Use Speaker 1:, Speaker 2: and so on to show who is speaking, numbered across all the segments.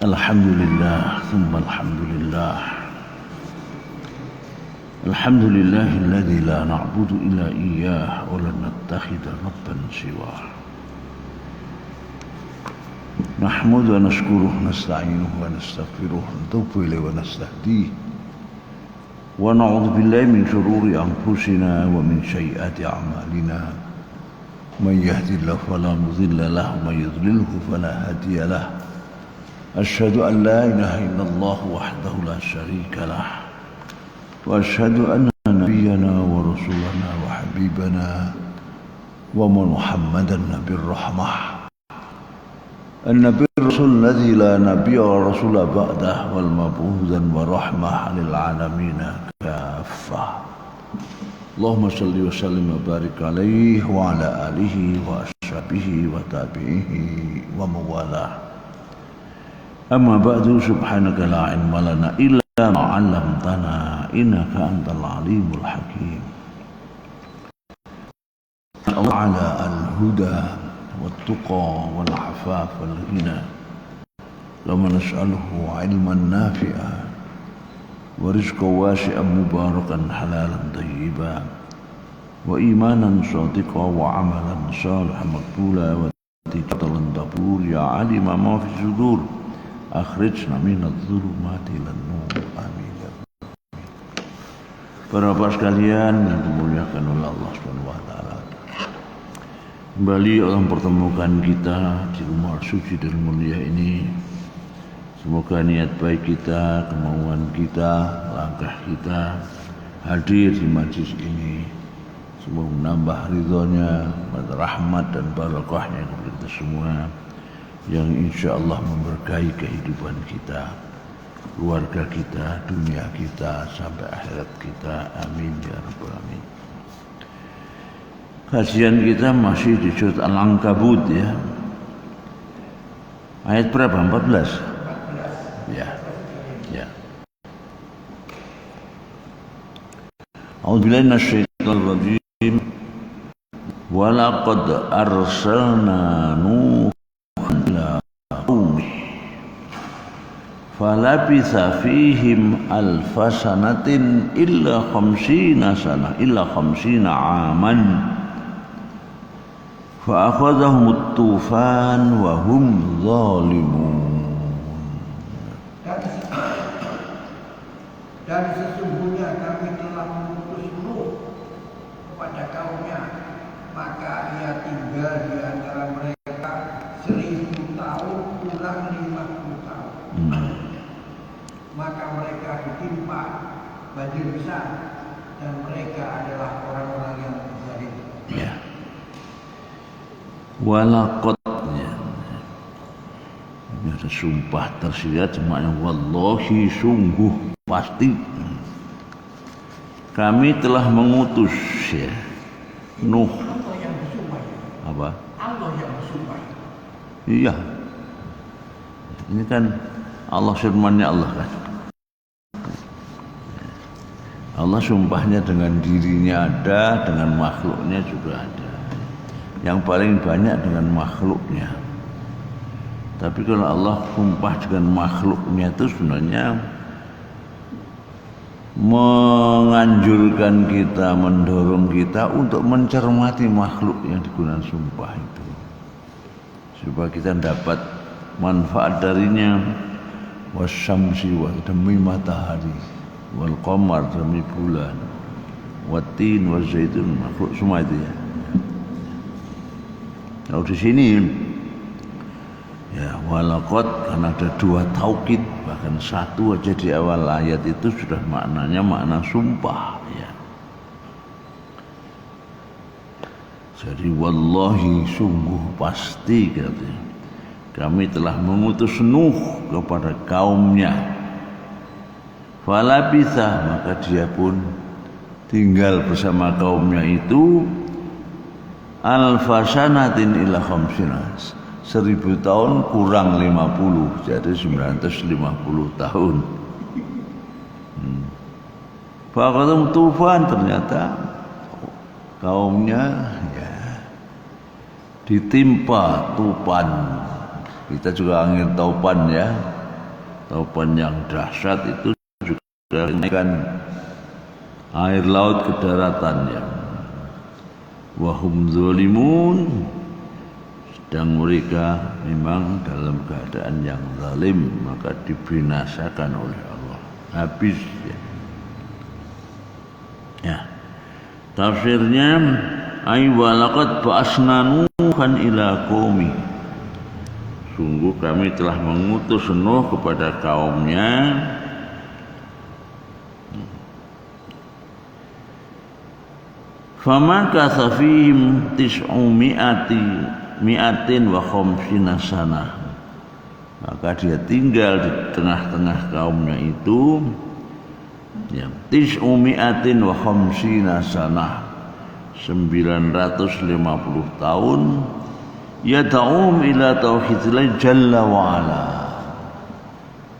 Speaker 1: Alhamdulillah, thumma alhamdulillah. Alhamdulillahilladzi la na'budu illa iyyah wa la nattakhidha rabban siwah. Nahmadu wa nashkuruhu nasta'inuhu wa nastaghfiruhu wa natubu ilayhi wa nastahdihi wa na'udzu billahi min shururi anfusina wa min sayyiati a'malina. Man yahdihillahu fala mudilla lahu wa man yudlilhu fala hadiya lahu. أشهد أن لا إله إلا الله وحده لا شريك له وأشهد أن نبينا ورسولنا وحبيبنا ومحمدا نبي الرحمة النبي الرسول الذي لا نبي ورسول بعده والمبعوث ورحمة للعالمين كافة اللهم صل وسلم وبارك عليه وعلى آله وأصحابه وتابعيه ومن والاه. Amma ba'du, subhanaka la ilma lana illa ma 'allamtana innaka antal alimul hakim. Allah ala al-huda wat-tuqa wal-'afaf wal-ghina. Lama nas'aluhu 'ilman nafi'a wa rizqan wasi'an mubarakan halalan thayyiban wa imanan shadiqan wa 'amalan salihan maqbula wa tijatan tabur ya 'alima ma fi sudur. Akhrijna minadh-dhulumati ilan-nur. Amin. Para bapak sekalian yang dimuliakan oleh Allah Subhanahu wa taala. Kembali Allah mempertemukan kita di rumah suci dan mulia ini. Semoga niat baik kita, kemauan kita, langkah kita hadir di majlis ini. Semoga menambah ridhonya, rahmat dan barakahnya kepada kita semua, yang insya Allah memberkahi kehidupan kita, keluarga kita, dunia kita, sampai akhirat kita. Amin ya rabbal alamin. Kajian kita masih di surat Al-Ankabut ya. Ayat berapa? 14? Ya. Ya. A'udzubillahi minasyaitonir rajim. Wa laqad arsalna falabitha fihim alfasanatin illa khamsina aman fa akhadhahum at-tufan wa hum zalimun.
Speaker 2: Dan sesungguhnya kami telah mengutus Nuh kepada kaumnya, maka ia tinggal di antara mereka 1000 tahun kurang 50 tahun. Maka mereka ditimpa banjir besar dan mereka adalah orang-orang yang zalim.
Speaker 1: Ya. Walaqad ya. Ini ada sumpah tersirat semuanya, wallahi sungguh pasti kami telah mengutus ya Nuh.
Speaker 2: Allah yang bersumpah.
Speaker 1: Apa?
Speaker 2: Allah yang bersumpah.
Speaker 1: Iya. Ini kan Allah, firman-Nya Allah kan. Allah sumpahnya dengan dirinya ada, dengan makhluknya juga ada. Yang paling banyak dengan makhluknya. Tapi kalau Allah sumpah dengan makhluknya itu sebenarnya menganjurkan kita, mendorong kita untuk mencermati makhluk yang digunakan sumpah itu, supaya kita dapat manfaat darinya. Wasyamsi wa demi matahari, wal qamar demi bulan, watin wa zaitun, makhluk semua itu ya. Kalau di sini ya walaqad, karena ada dua taukid, bahkan satu aja di awal ayat itu sudah maknanya makna sumpah ya. Jadi wallahi sungguh pasti katanya, kami telah mengutus Nuh kepada kaumnya. Falabitha, maka dia pun tinggal bersama kaumnya itu alfasanatin ila khamsina, 1000 tahun kurang 50, jadi 950 tahun. Faqadum tufan, ternyata kaumnya ya ditimpa tupan. Kita juga angin taupan ya, topan yang dahsyat itu juga kenaikan air laut ke daratan ya. Wahum zalimun, sedang mereka memang dalam keadaan yang zalim, maka dibinasakan oleh Allah, habis ya. Ya. Tafsirnya ay walaqad ba'asna nuhan ila qaumi, sungguh kami telah mengutus Nuh kepada kaumnya. Famakatha fihim mi'atin wa khamsina sanah, maka dia tinggal di tengah-tengah kaumnya itu ya, mi'atin wa khamsina sanah, 950 tahun, yad'um ila tauhidillah jalla wa ala,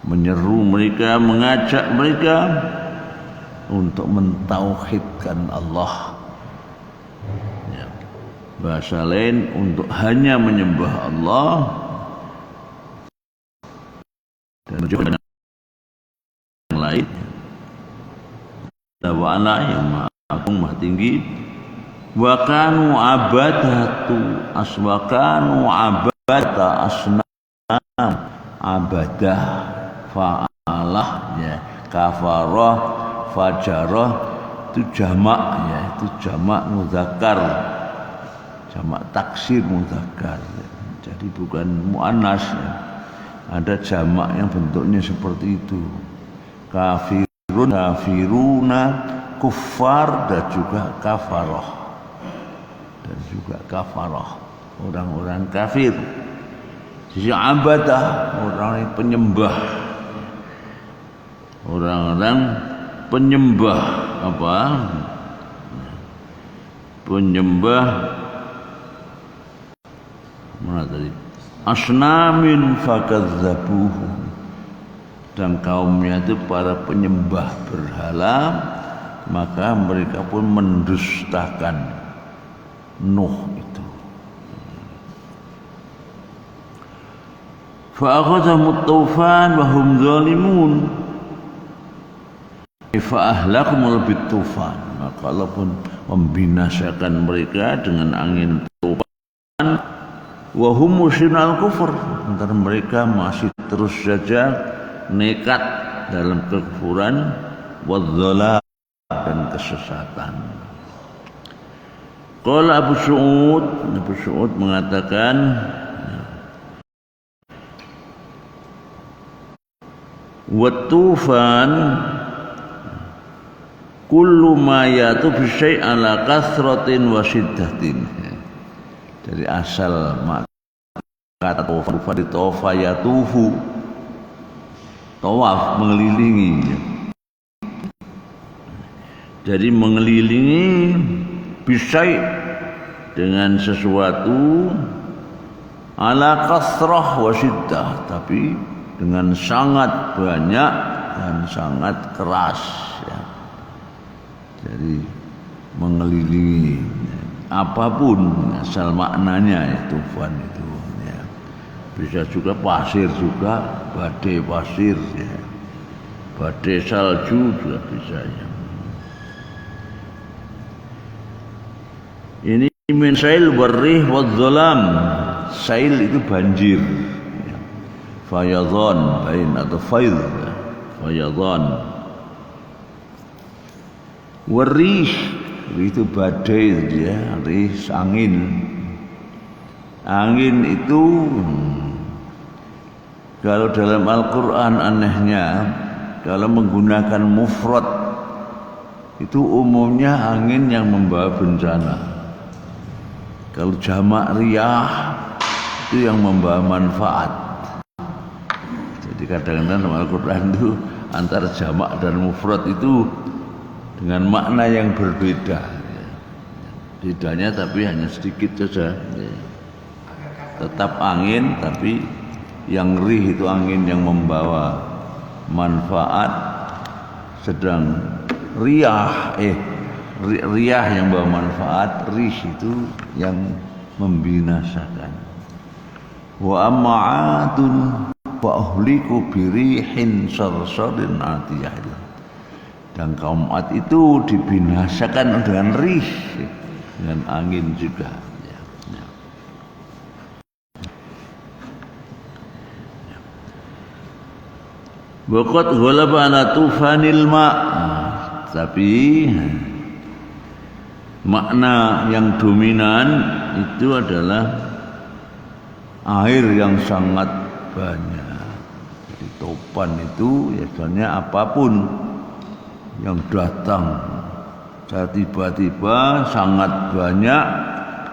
Speaker 1: menyeru mereka, mengajak mereka untuk mentauhidkan Allah. Ya. Bahasa lain untuk hanya menyembah Allah dan juga yang lain. Wa ala yang maha agung maha tinggi. Wa kanu abadatu aswakanu abadata asnam, abadah fa'alah ya, kafarah fajarah itu jamak ya, itu jamak mudzakkar, jamak taksir mudzakkar ya. Jadi bukan muannas ya. Ada jamak yang bentuknya seperti itu, kafirun, kafiruna, kuffar, dan juga kafarah, dan juga kafarah, orang-orang kafir. Sisi abadah, orang penyembah, orang-orang penyembah apa? Penyembah mana tadi? Asnamin fakadzabuhu, dan kaumnya itu para penyembah berhala, maka mereka pun mendustakan Nuh itu. Fa'akhadhahumut tufan wa hum zalimun, fa'ahlakumul bitufan, maka Allah pun membinasakan mereka dengan angin tufan. Wa hum musyrikul kufur, antara mereka masih terus saja nekat dalam kekufuran, wadzalam, dan kesesatan. Qala Abu Su'ud mengatakan, wa tufan kullu ma yatu bi syai' ala kasratin wa shiddatin. Dari asal kata tawaf di tawafa yatufu, tawaf mengelilingi. Jadi mengelilingi bisai dengan sesuatu, ala kasrah wa shiddah, tapi dengan sangat banyak dan sangat keras ya. Jadi mengelilingi apapun asal maknanya itu tufan itu ya. Bisa juga pasir, juga badai pasir ya. Badai salju juga bisa ya. Ini min sail warrih wadzalam. Sail itu banjir ya. Fayadhan bain atau faid ya. Fayadhan. Warrih itu badai ya, rih angin. Angin itu kalau dalam Al-Quran anehnya, kalau menggunakan mufrad itu umumnya angin yang membawa bencana. Kalau jamak riyah itu yang membawa manfaat. Jadi kadang-kadang dalam Al-Quran itu antara jamak dan mufrad itu dengan makna yang berbeda. Bedanya tapi hanya sedikit saja. Tetap angin, tapi yang rih itu angin yang membawa manfaat, sedang riyah yang membawa manfaat, rih itu yang membinasakan. Wa amma 'adun Fa'uhliku birihin sarsarin atiyah. Dan kaum Ad itu dibinasakan dengan rih, dengan angin juga. Waqad ghalaba ala tufanil ma'. Tapi makna yang dominan itu adalah air yang sangat banyak. Jadi topan itu biasanya apapun yang datang secara tiba-tiba sangat banyak,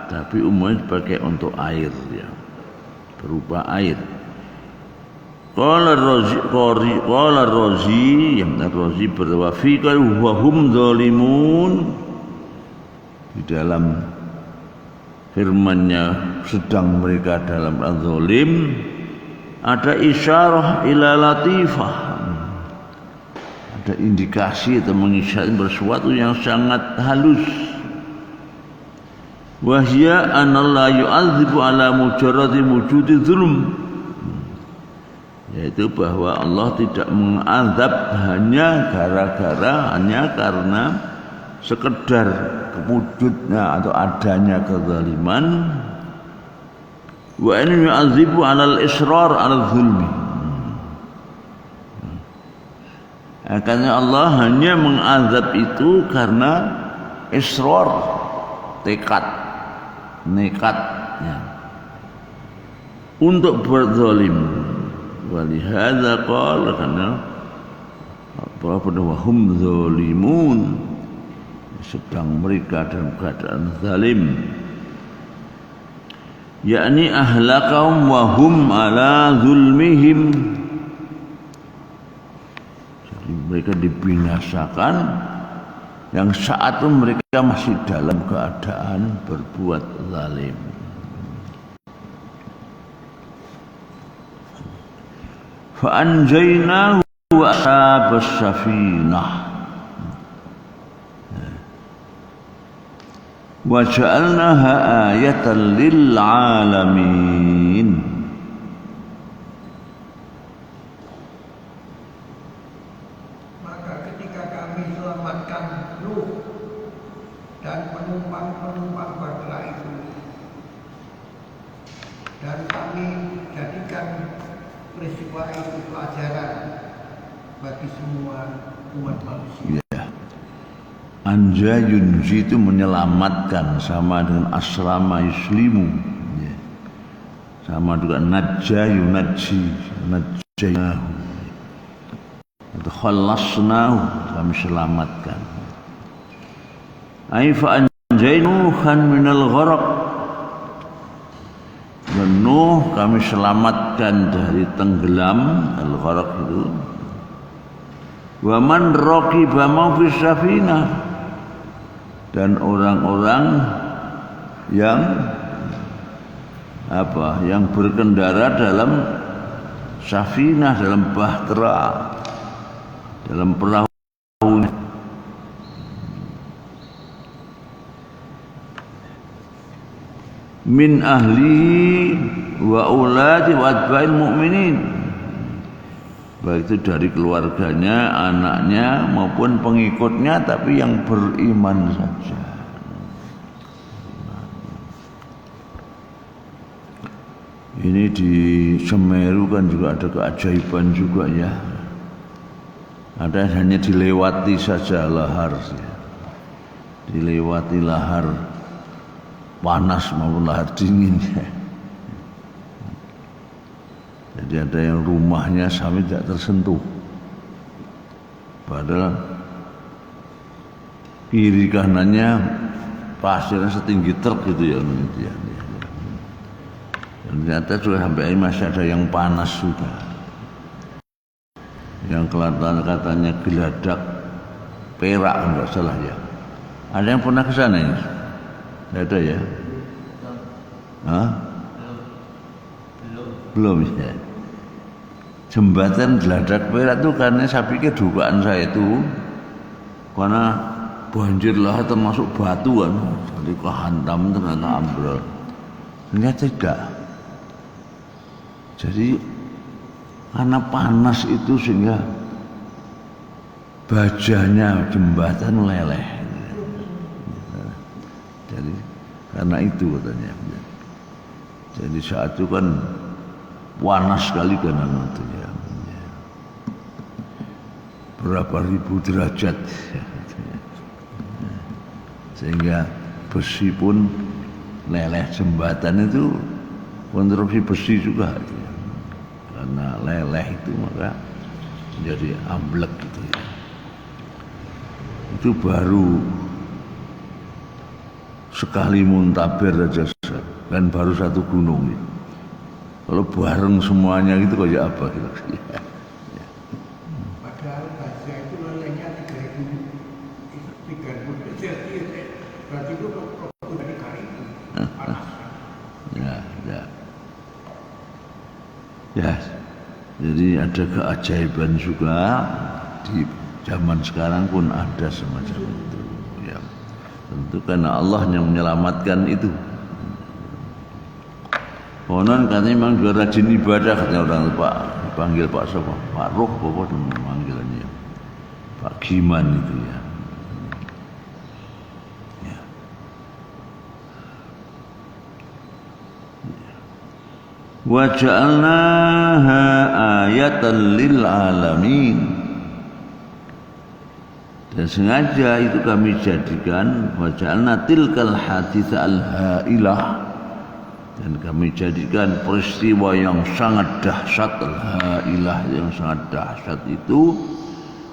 Speaker 1: tapi umumnya dipakai untuk air, ya, berupa air. Qala Razi yang Razi berwafika wa hum zalimun, di dalam firman-Nya sedang mereka dalam zalim ada isyarah ila latifah, ada indikasi atau mengisyaratkan sesuatu yang sangat halus. Wahya analla yu'adzibu ala mujarradi wujudi zulm, yaitu bahwa Allah tidak mengazab hanya karena sekedar kewujudnya atau adanya kezaliman. Wa in yu'adzibu 'alal israr 'alal zulmi, akhirnya Allah hanya mengazab itu karena israr, tekad, nekatnya untuk berzalim. Walihada qala, karena wahum zalimun, sedang mereka dalam keadaan zalim, yakni ahlakahum wahum ala zulmihim. Jadi mereka dibinasakan yang saat itu mereka masih dalam keadaan berbuat zalim. Fa'anjaynahu wa ashabas safinah wa ja'alnaha ayatan lil alamin.
Speaker 2: Maka ketika kami selamatkan Nuh dan penumpang-penumpang bahtera itu, dan kami jadikan peristiwa itu pelajaran bagi semua umat manusia.
Speaker 1: Ya. Anja yunji itu menyelamatkan, sama dengan asrama yuslimu, ya. Sama juga najja yunajji, najjaynahu atau khalasnahu, kami selamatkan. Aifa anjaynu khan minal gharaq, dan Nuh kami selamatkan dari tenggelam, al-gharaq itu. Wa man raqiba ma fi safinah, dan orang-orang yang yang berkendara dalam safinah, dalam bahtera, dalam perahu. Min ahli wa uladi wa atba'il mu'minin, baik itu dari keluarganya, anaknya maupun pengikutnya, tapi yang beriman saja. Ini di Semeru kan juga ada keajaiban juga, ya. Ada hanya dilewati saja lahar, ya. Dilewati lahar panas maupun lahar dingin, ya. Jadi ada yang rumahnya sampai tidak tersentuh, padahal kiri kanannya pasirnya setinggi truk gitu, ya. Dan ternyata sudah sampai ini masih ada yang panas sudah, yang kelihatan katanya geladak perak enggak salah, ya. Ada yang pernah ke sana ini? Tidak ada, ya? Hah? Belum, ya. Jembatan geladak perak itu karena saya pikir dugaan saya itu karena banjir lah termasuk batu kan, jadi kehantam ternyata ambrol. Ternyata tidak. Jadi Karena panas itu sehingga bajanya jembatan meleleh. Jadi karena itu katanya. Jadi saat itu kan panas sekali kanan itu ya. Berapa ribu derajat. Sehingga besi pun leleh, jembatan itu konstruksi besi juga. Karena leleh itu maka menjadi amblek gitu ya. Itu baru sekali muntaber aja dan baru satu gunung gitu. Kalau bareng semuanya gitu kayak apa gitu.
Speaker 2: Padahal baja itu lelehnya 3.000 Celsius, berarti itu produk dari kali itu panas.
Speaker 1: Ya, jadi ada keajaiban juga di zaman sekarang pun ada semacam itu. Ya, tentu karena Allah yang menyelamatkan itu. Konon katanya memang juga rajin ibadah katanya orang itu Pak, dipanggil Pak siapa? Pak Ruh apa panggilannya? Pak Giman itu ya. Wa ja'alnaha ayatan lil alamin. Dan sengaja itu kami jadikan wa ja'alna tilkal hadits al-hailah, dan kami jadikan peristiwa yang sangat dahsyat, al-hailah yang sangat dahsyat itu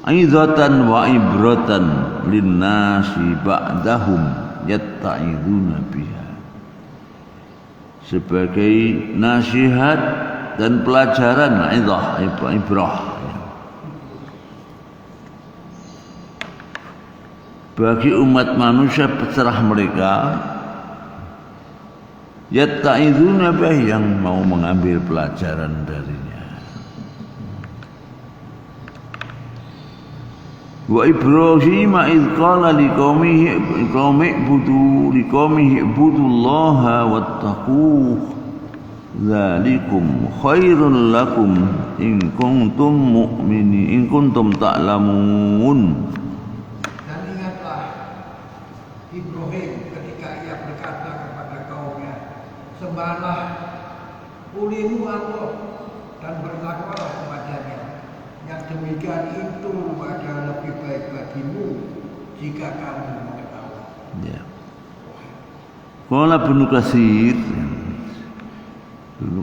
Speaker 1: aidatan wa ibratan linnasi ba'dahum yatta'iduna biha, sebagai nasihat dan pelajaran, ibrah bagi umat manusia pecerah mereka, yatta'iduna bihi, yang mau mengambil pelajaran darinya. Wa Ibrahim idh qala liqaumihi ibudullaha wattaquh dzalikum khairul lakum in kuntum mu'minin in kuntum ta'lamun.
Speaker 2: Dan ingatlah Ibrahim ketika ia berkata kepada kaumnya, sembahlah ulimu Allah dan bertakwalah kepadanya. Yang demikian itu adalah lebih baik bagimu jika kamu mengetahui.
Speaker 1: Ya. Qala Ibnu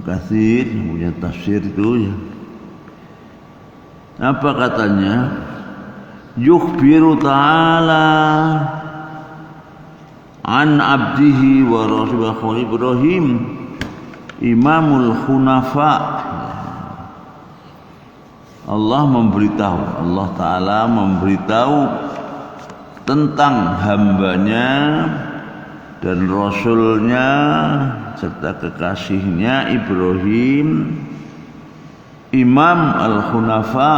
Speaker 1: Katsir yang punya tafsir itu ya. Apa katanya? Yukhbiru ta'ala an abdihi wa rasulih Ibrahim imamul khunafa. Allah Ta'ala memberitahu tentang hambanya dan rasulnya serta kekasihnya Ibrahim, imam al-khunafa,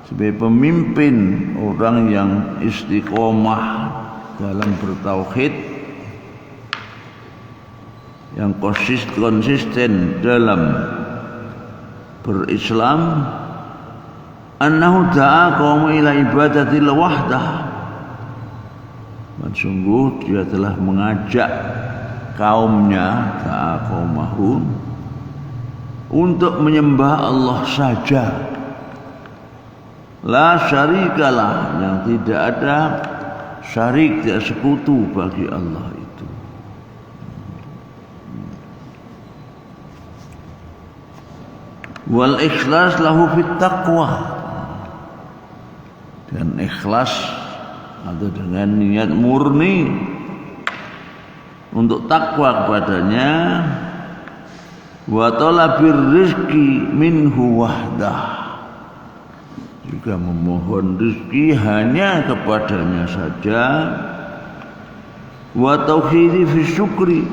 Speaker 1: sebagai pemimpin orang yang istiqomah dalam bertauhid, yang konsisten dalam berislam, annahu da'a qaum ila ibadatil wahdah, dan sungguh dia telah mengajak kaumnya, da'a qaumahu, untuk menyembah Allah saja, la syarikalah, yang tidak ada syarik, tidak sekutu bagi Allah itu. Wal ikhlas lahu fit taqwa, dan ikhlas atau dengan niat murni untuk takwa kepadanya, wa talabir rizki minhu wahdah, juga memohon rizki hanya kepadanya saja, wa tauhidi fi syukri,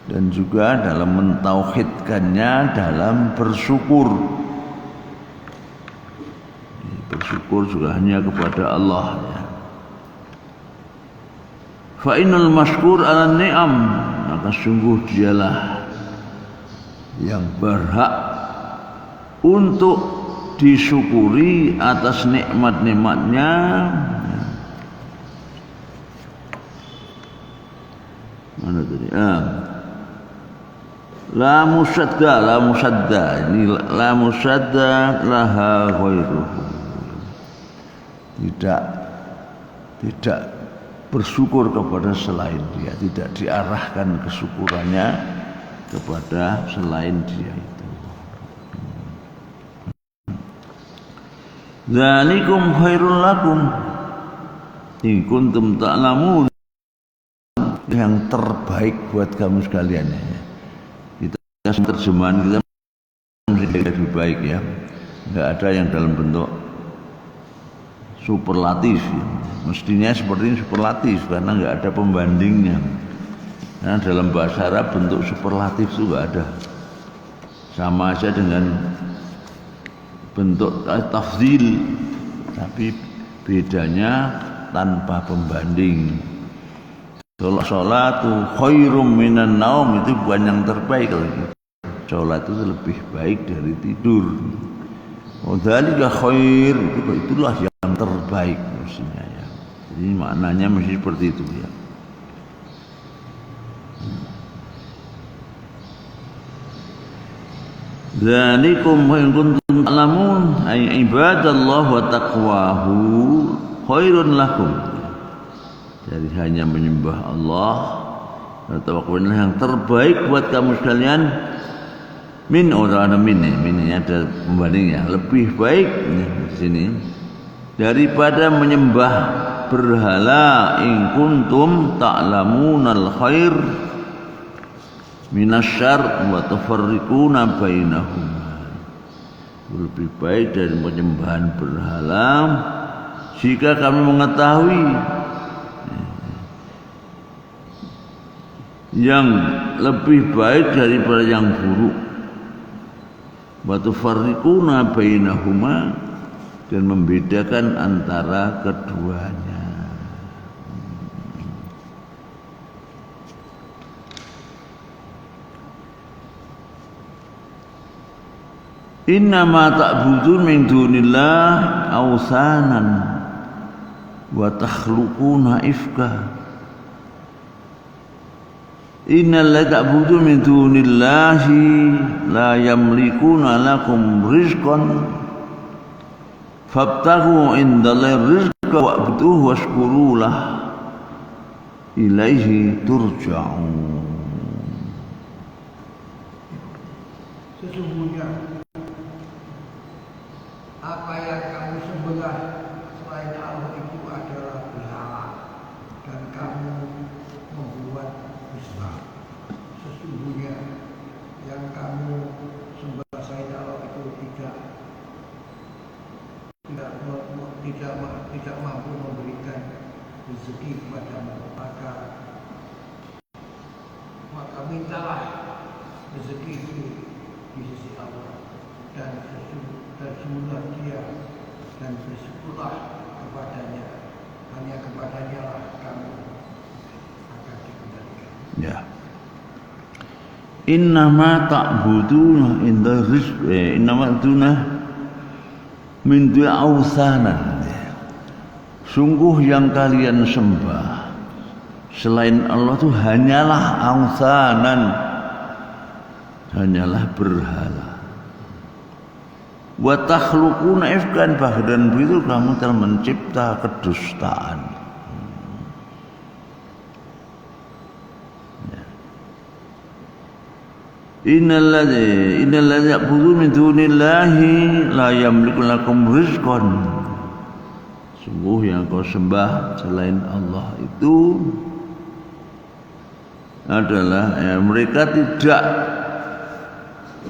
Speaker 1: dan juga dalam mentauhidkannya dalam bersyukur. Bersyukur juga hanya kepada Allah ya. Fa innal mashkur ala ni'am, maka sungguh dialah yang berhak untuk disyukuri atas nikmat-nikmatnya. Mana tadi? La musadda ini la musadda laha ghairuhu. Tidak bersyukur kepada selain dia, tidak diarahkan kesyukurannya kepada selain dia itu. Dzalikum khairul lakum in kuntum ta'lamun, yang terbaik buat kamu sekalian. Kita terjemahan kita mesti lebih baik ya, nggak ada yang dalam bentuk superlatif ya. Mestinya seperti ini superlatif karena nggak ada pembandingnya. Karena dalam bahasa Arab bentuk superlatif itu nggak ada, sama aja dengan bentuk tafdhil, tapi bedanya tanpa pembanding. Sholatu khairum minan naum itu bukan yang terbaik lagi. Sholat itu lebih baik dari tidur. Dzalika khair, itulah yang terbaik mestinya ya. Jadi maknanya mesti seperti itu ya. Dzalikum in kuntum ta'lamun ay ibadallah wa taqwahu khairun lakum. Jadi hanya menyembah Allah dan tawakullah yang terbaik buat kamu sekalian. Min ini ada pembandingnya, lebih baik di sini daripada menyembah berhala. In kuntum ta'lamunal khair minasyarr wa tafarriquna bainahum. Lebih baik dari penyembahan berhala jika kami mengetahui yang lebih baik daripada yang buruk. Wa tafarriquna bainahuma, dan membedakan antara keduanya. Innama ta'budun min dunillah awsanan wa takhluquna ifka. Innal ladzi ta'budun min dunillahi la yamlikuna lakum rizqan fabtaghu indallahi rizqa wa'buduhu washkuru lah ilaihi turja'un.
Speaker 2: Sesungguhnya apa yang kamu sembah selain Allah itu adalah berhala, dan kamu membuat dusta. Sesungguhnya yang kamu sembah selain Allah itu tidak mampu memberikan rezeki kepadamu, maka mintalah rezeki itu di sisi Allah, dan sembahlah Dia dan bersyukurlah kepadanya. Hanya kepadanya lah kamu akan dikembalikan.
Speaker 1: Ya. Innama ta'buduna inda rizqi innama ta'buduna min du'ausanan. Sungguh yang kalian sembah selain Allah itu hanyalah ausanan, hanyalah berhala. Wa takhluquna ifkan, bahkan begitu kamu telah mencipta kedustaan. Innal ladzi ya'budu min dunillahi la yamliku lakum rizqan. Sungguh yang kau sembah selain Allah itu adalah mereka tidak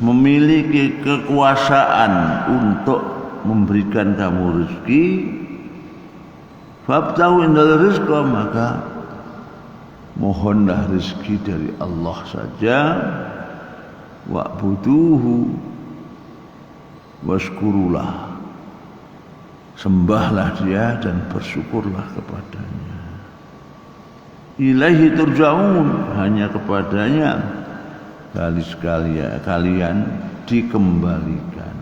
Speaker 1: memiliki kekuasaan untuk memberikan kamu rezeki. Fabtahu indal rizqa, maka mohonlah rezeki dari Allah saja. Wa'buduhu washkurulah, sembahlah Dia dan bersyukurlah kepadanya. Ilaihi turja'un, hanya kepadanya kalian dikembalikan.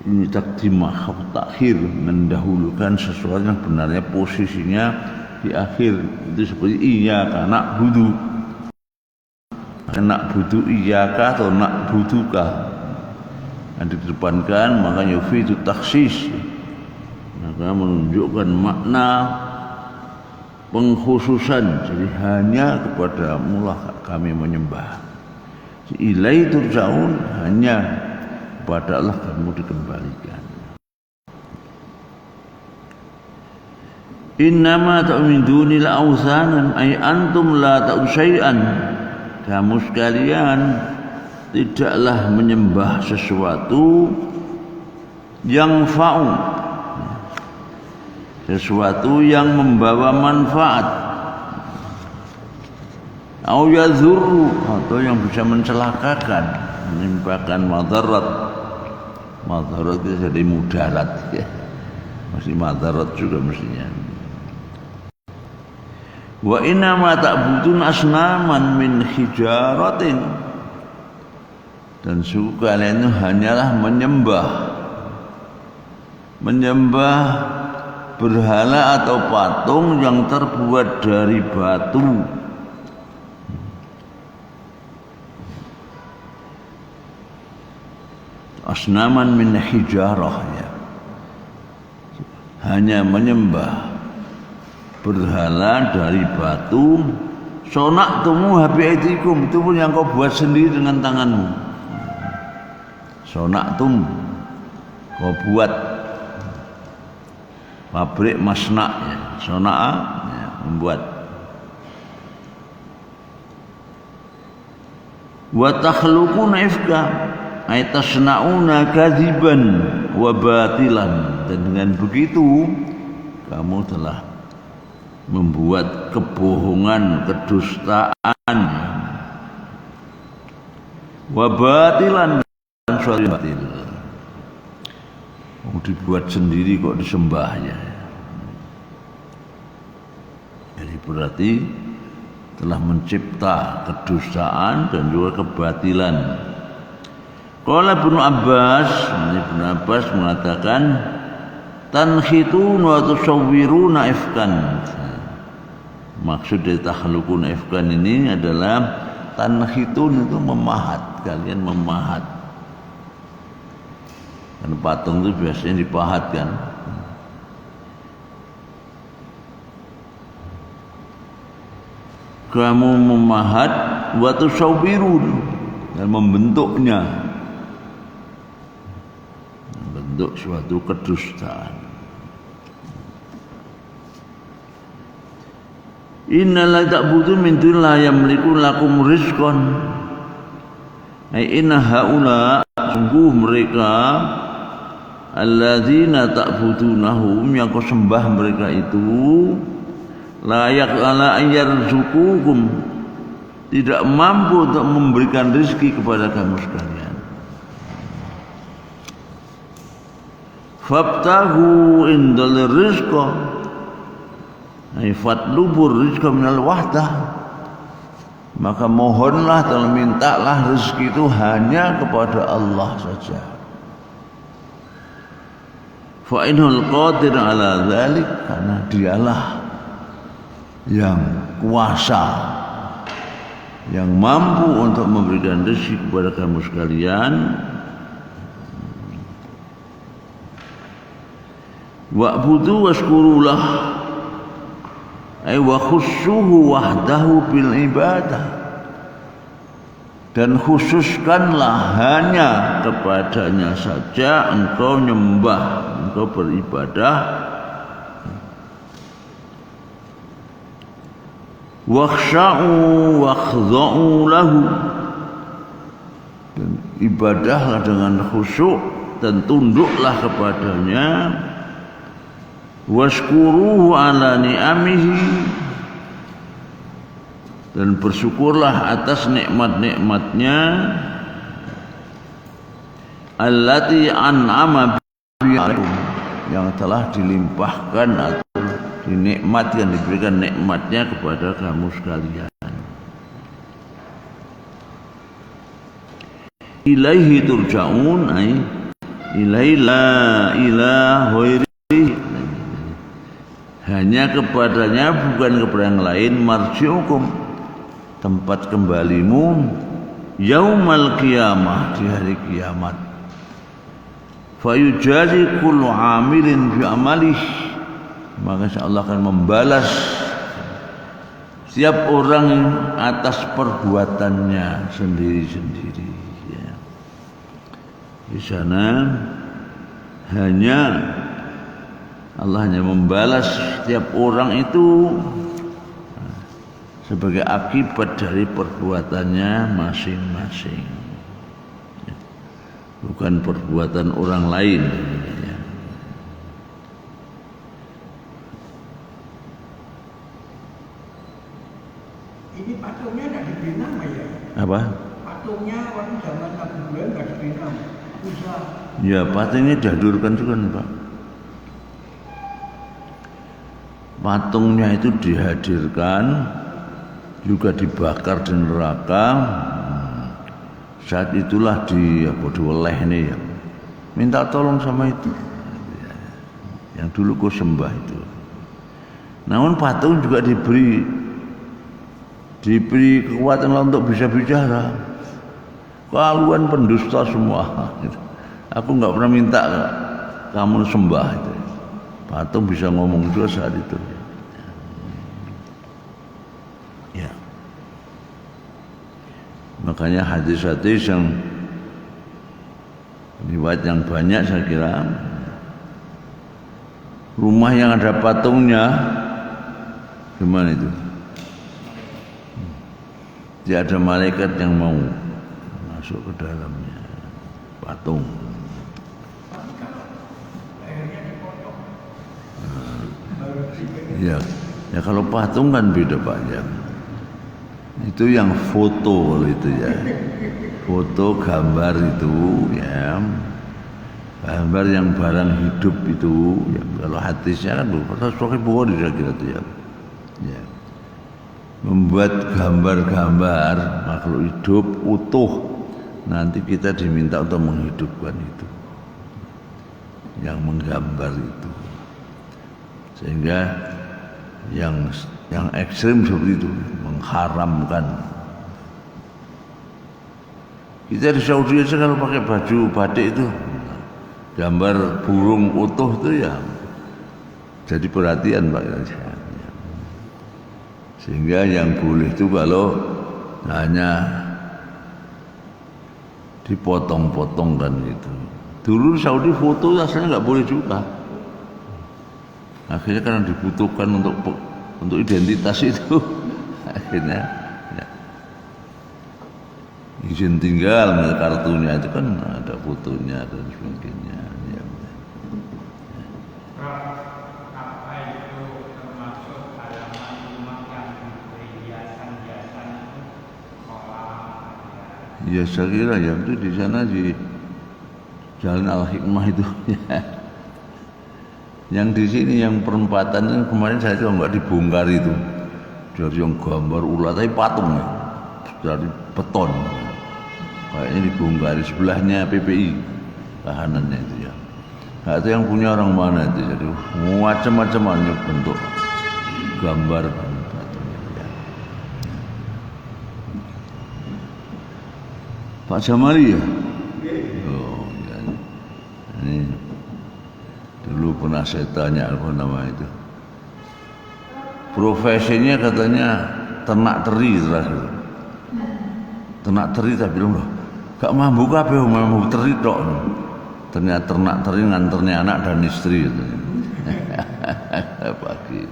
Speaker 1: Ini takdimah atau takhir, mendahulukan sesuatu yang benarnya posisinya di akhir. Itu seperti iyyaka na'budu, na'budu iyyaka atau na'buduka. Yang dikedepankan maka yufidu takhsis, maka menunjukkan makna pengkhususan. Jadi hanya kepadamu lah kami menyembah. Ilaihi turja'un, hanya kepada Allah kamu dikembalikan. Innama ta'min dunil awsanan ay antum la ta'u syai'an. Kamu sekalian tidaklah menyembah sesuatu yang fa'u, sesuatu yang membawa manfaat, au yadhurru, atau yang bisa mencelakakan, menimpakan madarat. Madarat itu jadi mudarat ya. Mesti madarat juga mestinya. Wa inna ma ta'budun asnaman min hijaratin, dan suku kalian itu hanyalah menyembah berhala atau patung yang terbuat dari batu. Asnaman min hijarah, ya. Hanya menyembah berhala dari batu. Sonaktumu habi'atikum, itu pun yang kau buat sendiri dengan tanganmu. Sonaktum, kau buat pabrik masna' ya. Sona'a ya, membuat. Wa takhluquna ifka ay tasna'una kadziban wa batilan, dan dengan begitu kamu telah membuat kebohongan, kedustaan, wa batilan, dan suatu batil. Dibuat sendiri kok disembahnya. Jadi berarti telah mencipta kedustaan dan juga kebatilan. Qala Ibnu Abbas mengatakan tanhitun wa tusawwiruna ifkan. Maksud dari takhluqun ifkan ini adalah tanhitun itu memahat, kalian memahat. Kan patung itu biasanya dipahat kan. Kamu memahat wa tusawwirun, dan membentuknya, membentuk suatu kedustaan. Innal ta'budu min dun la yamliku lakum rizqan. Ai inna haula, sungguh mereka alladzina ta'budunahum, yang kau sembah mereka itu, layak ala ayyarzuqukum, tidak mampu untuk memberikan rezeki kepada kamu sekalian. Fabtahu indal rizqa ay fatlubur rizqa minal wahdah, maka mohonlah dan mintalah rezeki itu hanya kepada Allah saja. Fa innal qadir ala dzalik, karena dialah yang kuasa, yang mampu untuk memberikan rezeki kepada kamu sekalian. Wa'budu washkurulah ay wa khussuhu wahdahu bil ibadah, dan khususkanlah hanya kepadanya saja engkau nyembah, engkau beribadah. Wakhsha'u wakhdha'u lahu, dan ibadahlah dengan khusyuk dan tunduklah kepadanya. Washkuruhu ala ni'amihi, dan bersyukurlah atas nikmat-nikmatnya. Allati an'ama biha, yang telah dilimpahkan atau dinikmatkan, diberikan nikmatnya kepada kamu sekalian. ilaihi turja'un ay ilaihi la ilaha ghairi, hanya kepadanya bukan kepada yang lain, marji'ukum tempat kembalimu, yaumal qiyamah di hari kiamat, fayujazi kullu amilin fi amalih, maka Allah akan membalas setiap orang atas perbuatannya sendiri-sendiri ya. Di sana Allah hanya membalas setiap orang itu sebagai akibat dari perbuatannya masing-masing, bukan perbuatan orang lain ya.
Speaker 2: Ini patungnya nggak diberi nama ya?
Speaker 1: Apa?
Speaker 2: Patungnya waktu zaman Abu Hurairah nggak diberi nama. Bisa.
Speaker 1: Ya patungnya dihadurkan juga nih Pak. Patungnya itu dihadirkan juga dibakar di neraka. Saat itulah diweleh nih ya. Minta tolong sama itu. Yang dulu kau sembah itu. Namun patung juga diberi kekuatan untuk bisa bicara. Kalian pendusta semua. Aku nggak pernah minta kamu sembah itu. Patung bisa ngomong juga saat itu. Ya. Makanya hadis-hadis yang riwayat yang banyak saya kira, rumah yang ada patungnya gimana itu? Tidak ada malaikat yang mau masuk ke dalamnya. Patung. Ya, ya kalau patung kan beda Pak ya. Itu yang foto itu ya. Foto gambar itu ya. Gambar yang barang hidup itu ya. Kalau hadisnya kan Rasulullah Bukhari kira-kira itu ya. Ya. Membuat gambar-gambar makhluk hidup utuh, nanti kita diminta untuk menghidupkan itu yang menggambar itu, sehingga yang ekstrim seperti itu mengharamkan. Kita di Saudi aja kalau pakai baju batik itu gambar burung utuh itu ya jadi perhatian Pak ya. Sehingga yang boleh itu kalau hanya dipotong-potongkan gitu. Dulu Saudi foto asalnya nggak boleh juga. Akhirnya karena dibutuhkan untuk identitas itu, akhirnya ya, izin tinggal kartunya itu kan ada fotonya dan sebagainya. Ya. Ya saya kira ya itu di sana di Jalan Al-Hikmah itu ya. Yang di sini yang perempatan itu kemarin saya juga nggak dibongkar itu dari yang gambar ular tapi patung ya dari beton kayaknya dibongkar sebelahnya PPI tahanannya itu ya. Nggak tahu yang punya orang mana itu jadi macam-macam bentuk gambar. Pak Jamali ya? Oh, ya. Ini dulu pernah saya tanya apa nama itu. Profesinya katanya ternak teri terakhir. Ternak teri saya bilang loh, gak mampu kabeh mampu teri tok. Ternyata ternak teri nganternya anak dan istri gitu. Pagi.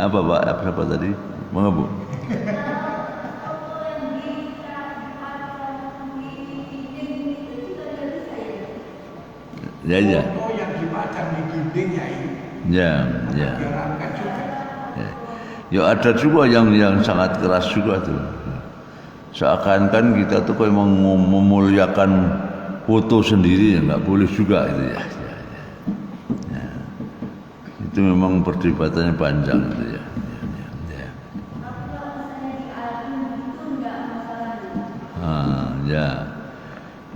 Speaker 1: Apa Pak? Apa tadi? Mengapa? Ya ya.
Speaker 2: Foto yang dipajang di dindingnya ini.
Speaker 1: Ya ya.
Speaker 2: Diharapkan juga.
Speaker 1: Ya. Ya ada juga yang sangat keras juga tuh. Seakan-akan kita tuh kayak memuliakan foto sendiri ya nggak boleh juga itu ya. Ya. Itu memang perdebatannya panjang itu ya. Ya.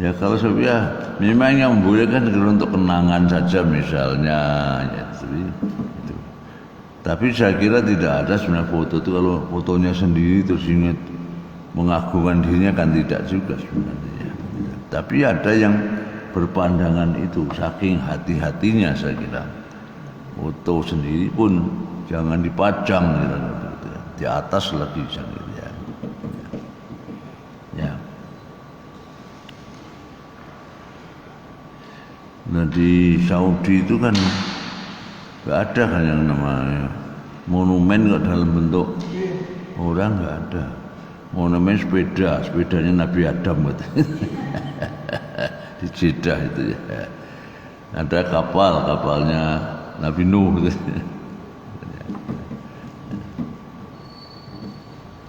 Speaker 1: Ya kalau saya memang yang membolehkan untuk kenangan saja misalnya ya, itu. Tapi saya kira tidak ada sebenarnya foto itu kalau fotonya sendiri terus ingat mengagumkan dirinya kan tidak juga sebenarnya. Tapi ada yang berpandangan itu saking hati-hatinya saya kira. Foto sendiri pun jangan dipajang gitu. Di atas lagi jangan ya. Ya. Nah di Saudi itu kan nggak ada kan yang namanya monumen kok dalam bentuk orang nggak ada. Monumen sepedanya Nabi Adam gitu. Di Jeddah itu ya. Ada kapalnya Nabi Nuh gitu.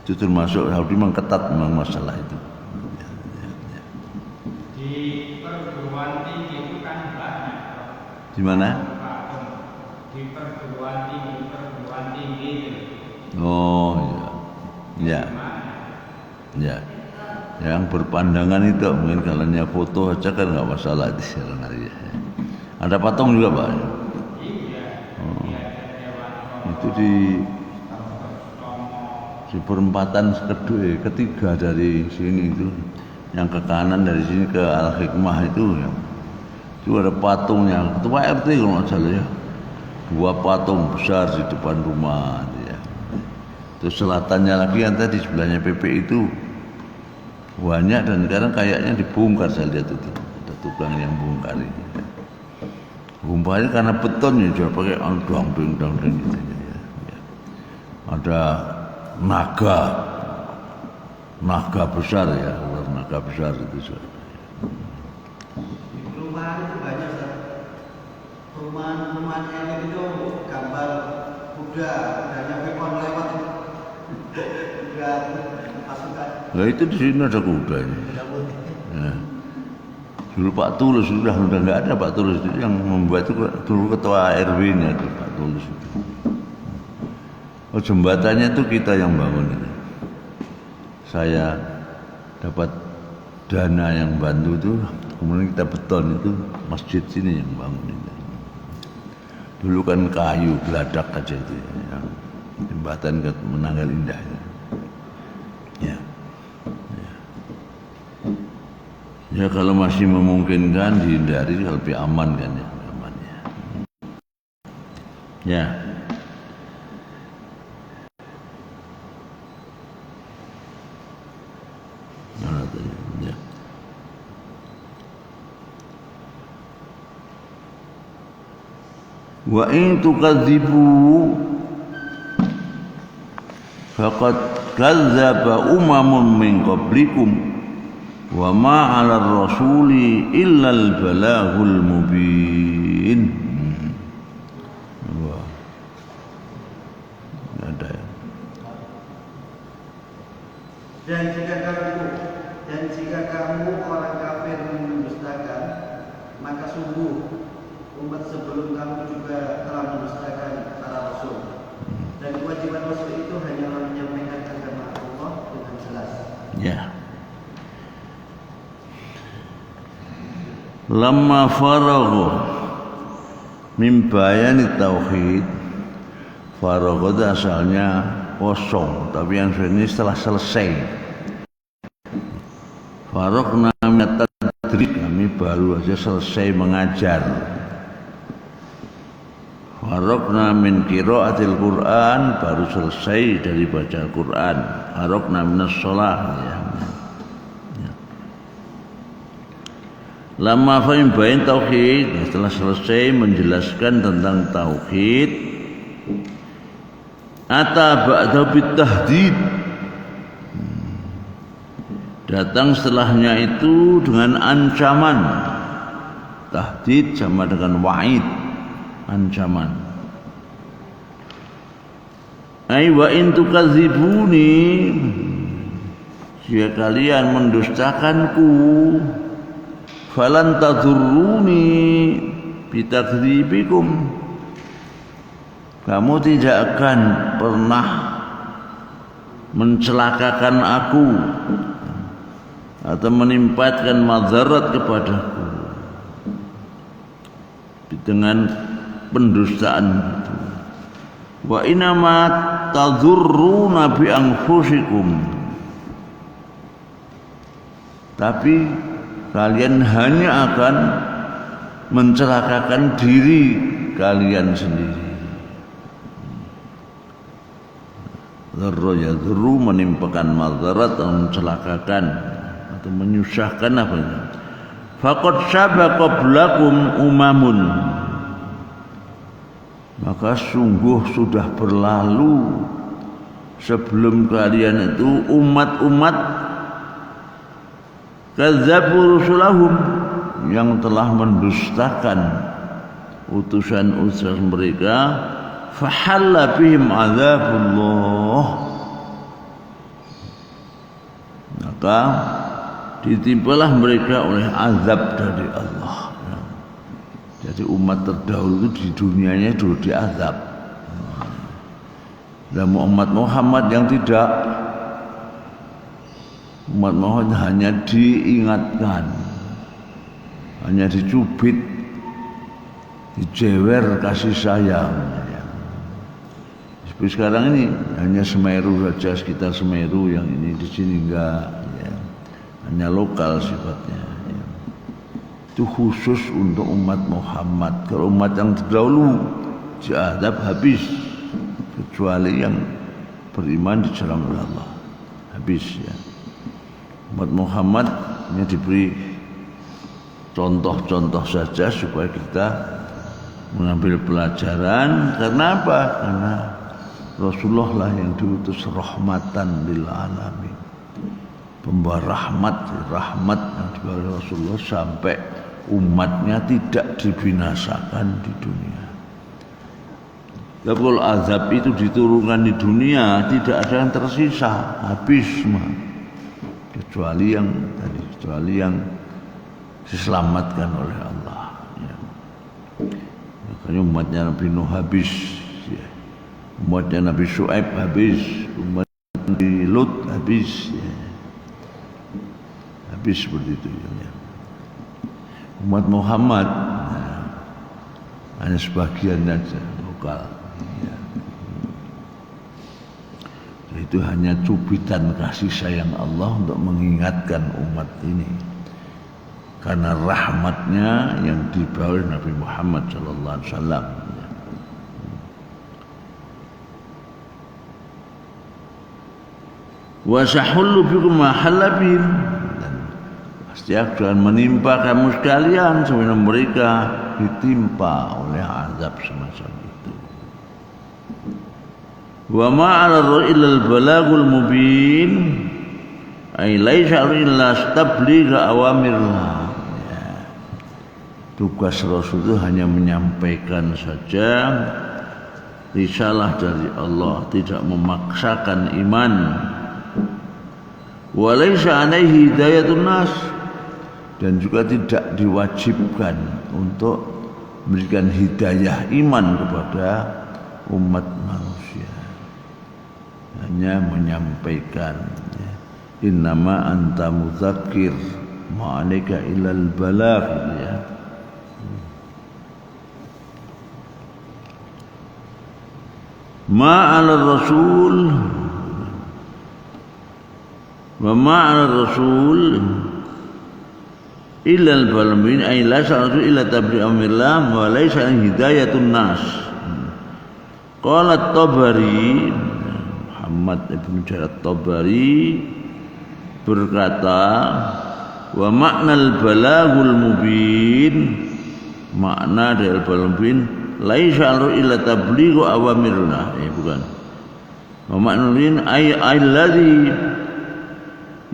Speaker 1: Itu termasuk Saudi memang ketat memang masalah itu.
Speaker 3: Di perguruan tinggi itu kan banyak.
Speaker 1: Di mana?
Speaker 3: Di perguruan tinggi itu.
Speaker 1: Oh iya. Ya. Yang berpandangan itu mungkin kalanya foto aja kan nggak masalah di sana ya. Ada patung juga Pak?
Speaker 3: Iya.
Speaker 1: Oh.
Speaker 3: Iya, ada Dewan
Speaker 1: Itu di perempatan ketiga dari sini itu yang ke kanan dari sini ke Al Hikmah itu ya. Itu ada patungnya ketua RT kalau nggak salah ya. 2 patung besar di depan rumah ya. Terus selatannya lagi yang tadi sebelahnya PP itu banyak dan sekarang kayaknya dibongkar saya lihat itu ada tukang yang bongkar ini. Bongkarnya karena beton ya jual pakai dong gitu ya. Ada naga besar ya, naga besar itu.
Speaker 4: Di perumahan itu banyak Ustaz. Perumahan elit itu gambar kudanya Wekon lewat kuda pasukan.
Speaker 1: Nah itu di sini ada kuda ini. Ya. Dulu Pak Tulus sudah nggak ada Pak Tulus itu yang membuat itu dulu ketua RW-nya itu Pak Tulus itu. Oh jembatannya itu kita yang bangun itu. Saya dapat dana yang bantu itu, kemudian kita beton itu masjid sini yang bangun itu. Dulu kan kayu geladak aja itu ya. Jembatan ke Menanggal Indah itu. Ya. Ya kalau masih memungkinkan dihindari lebih aman kan ya, aman ya. Ya. Ya. Wa in tukadzibu faqad kadzdzaba umamun min qablikum wa ma 'alar rasuli illa al balaghul mubin. Wah. Ada ya.
Speaker 4: Dan jika kamu orang kafir mendustakan, maka sungguh umat sebelum kamu juga telah mendustakan para rasul. Dan kewajiban rasul itu hanyalah menyampaikan agama Allah dengan jelas.
Speaker 1: Ya. Lamma faragha min bayani tauhid, faragha itu asalnya kosong, tapi yang ini setelah selesai. Faragna min tadrib, kami baru saja selesai mengajar. Faragna min qiraatil Quran, baru selesai dari baca Quran. Faragna minas shalah ya. Lama fahim bain tauhid, setelah selesai menjelaskan tentang tauhid, ata ba'da bitahdid, datang setelahnya itu dengan ancaman. Tahdid sama dengan wa'id, ancaman. Ai wa in tukadzibuni, jika kalian mendustakanku, falan tadurruni bitakdzibikum, kamu tidak akan pernah mencelakakan aku atau menimpaatkan madarat kepadaku dengan pendustaan itu. Wa inama tadurruna bi anfusikum, tapi kalian hanya akan mencelakakan diri kalian sendiri. Dzarra yadzurru, menimpakan madarat atau mencelakakan atau menyusahkan apa itu. Faqad sabaqa qablakum umamun, maka sungguh sudah berlalu sebelum kalian itu umat-umat kadzabu rusulahum, yang telah mendustakan utusan-utusan mereka. Fahalla bihim azabullah, maka ditimpalah mereka oleh azab dari Allah. Jadi umat terdahulu itu di dunianya dulu diazab. Dan umat Muhammad yang tidak, umat Muhammad hanya diingatkan, hanya dicubit, dijewer kasih sayang. Seperti sekarang ini hanya Semeru saja, sekitar Semeru, yang ini di sini enggak, ya. Hanya lokal sifatnya. Ya. Itu khusus untuk umat Muhammad. Kalau umat yang terdahulu diazab habis, kecuali yang beriman dijalankan oleh Allah, habis ya. Umat Muhammad ini diberi contoh-contoh saja supaya kita mengambil pelajaran. Karena apa? Karena Rasulullah lah yang diutus rahmatan lil alamin, pembawa rahmat yang dibawa Rasulullah sampai umatnya tidak dibinasakan di dunia. Kalau azab itu diturunkan di dunia, tidak ada yang tersisa, habis semua, kecuali yang diselamatkan oleh Allah. Ya. Makanya umatnya Nabi Nuh habis, ya. Umatnya Nabi Syuaib habis, umat Nabi Lut habis, ya. Habis seperti itu, ya. Umat Muhammad, ya, hanya sebagian saja lokal. Ya. Itu hanya cubitan kasih sayang Allah untuk mengingatkan umat ini, karena rahmatnya yang dibawa oleh Nabi Muhammad sallallahu alaihi wasallam. Wa sahullu bikum ma halla bihim, pasti akan menimpa kamu sekalian sebagaimana mereka ditimpa oleh azab semacam itu. Wa ma 'ala illa al-balagul mubin, ay laisa illa tabligha awamirullah. Tugas Rasul itu hanya menyampaikan saja risalah dari Allah, tidak memaksakan iman. Walaysa alaihi hidayatun nas, dan juga tidak diwajibkan untuk memberikan hidayah iman kepada umat manusia, hanya menyampaikan. Innama anta mudzakir ma 'alaika illal balagh, ya. Ma'al Rasul wa ma'al Rasul illa al-balmin, ay la sa'atu illa tabligh amrillah wa laysa hidayatun nas. Qala at-Tabari, Muhammad ibn Jarir at-Tabari berkata, wa maknal balagul mubin, makna dari balagul mubin laisa illa tablighu awamirna, bukan. Wa maknul ay alladhi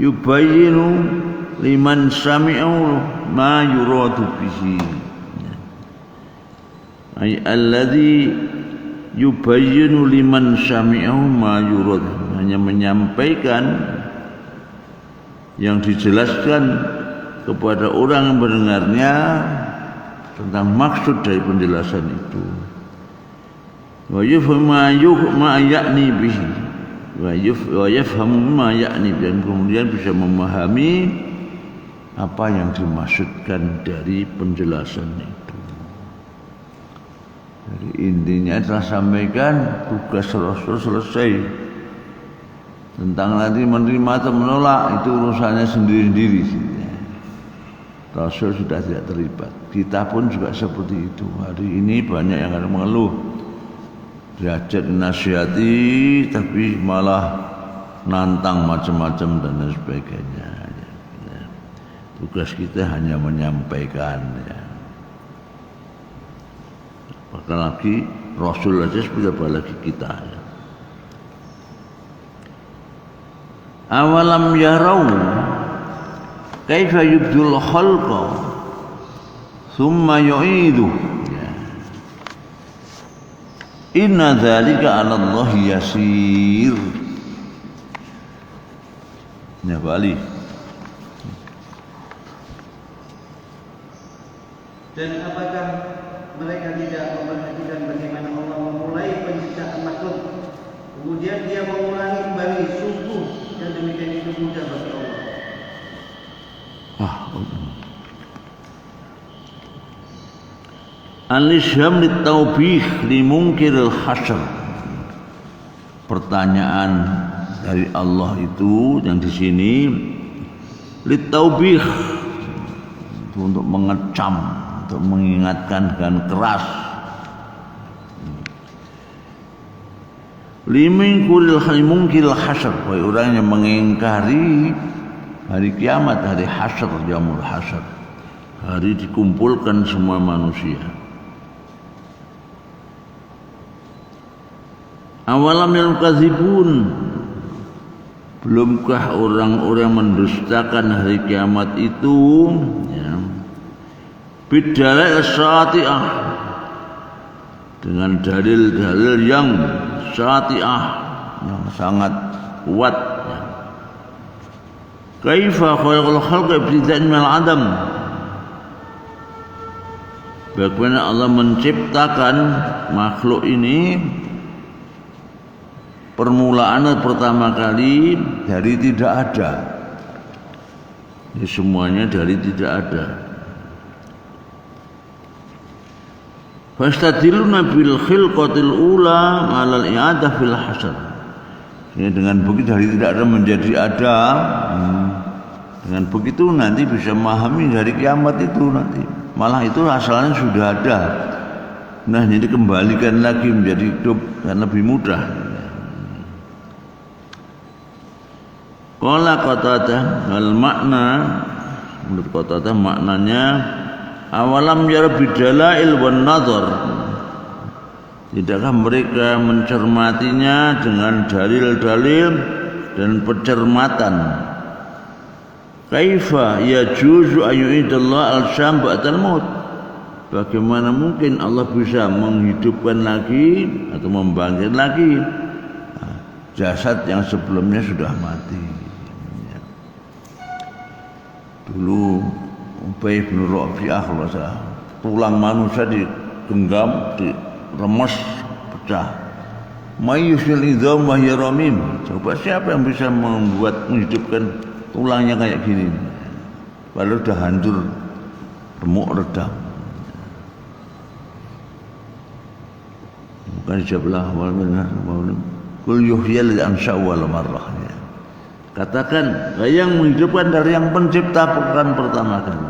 Speaker 1: yubayyinu liman sami'u ma yuradu bihi, ay alladhi yubayyinu liman sami'u ma yurad, hanya menyampaikan yang dijelaskan kepada orang yang mendengarnya tentang maksud dari penjelasan itu. Wa yafhamu ma ya'ni bihi, wa yafhamu ma ya'ni, dan kemudian bisa memahami apa yang dimaksudkan dari penjelasan itu. Jadi intinya telah sampaikan tugas Rasul selesai. Tentang nanti menerima atau menolak itu urusannya sendiri-sendiri. Rasul sudah tidak terlibat. Kita pun juga seperti itu. Hari ini banyak yang akan mengeluh, diajak nasihati tapi malah nantang macam-macam dan lain sebagainya. Tugas kita hanya menyampaikan. Bahkan lagi Rasul aja sudah apalagi kita. Awalam yarau kaifa yubdul khalqa thumma yu'idu. Inna dzalika 'ala Allah yasir. Ya Bali.
Speaker 4: Dan apakah mereka tidak memperhatikan bagaimana Allah memulai penciptaan makhluk, kemudian Dia mengulangi kembali, sungguh dan demikian itu mudah bagi Allah.
Speaker 1: Al-Isham lit-taubih li munkiril hasyr. Pertanyaan dari Allah itu yang di sini lit-taubih, untuk mengecam, untuk mengingatkan dengan keras. Limunkiril hasyr, orang yang mengingkari hari kiamat, hari hasyr, yaumul hasyr, hari dikumpulkan semua manusia. Awalam yalkazibun, belumkah orang-orang mendustakan hari kiamat itu, ya, bidalil syati'ah, dengan dalil-dalil yang syati'ah, yang sangat kuat, ya. Kaifa khalaqal khalqa ibtida'an minal adam, bagaimana Allah menciptakan makhluk ini permulaan pertama kali dari tidak ada. Ini semuanya dari tidak ada. Fastadiluna bil khilqatil ula alal i'adah fil hasan. Ya, dengan begitu dari tidak ada menjadi ada. Dengan begitu nanti bisa memahami dari kiamat itu nanti. Malah itu asalnya sudah ada. Nah, ini dikembalikan lagi menjadi hidup dan lebih mudah. Qala Qatadah, al makna, menurut Qatadah maknanya awalam yara bidalail wan nazar, tidakkah mereka mencermatinya dengan dalil-dalil dan pencermatan. Kaifa yajuzu ayyuidallah al-syam ba'dal maut, bagaimana mungkin Allah bisa menghidupkan lagi atau membangkitkan lagi jasad yang sebelumnya sudah mati. Dulu Ubay bin Rabi'ah, tulang manusia digenggam, diremes, pecah. Mayyusil idzam wa hiya ramim. Coba siapa yang bisa menghidupkan tulangnya kayak gini? Padahal sudah hancur, remuk redam. Bukan dijawablah wal minar kul yuhyil ansa'wal marrah. Katakan yang menghidupkan dari yang pencipta bukan pertama kali.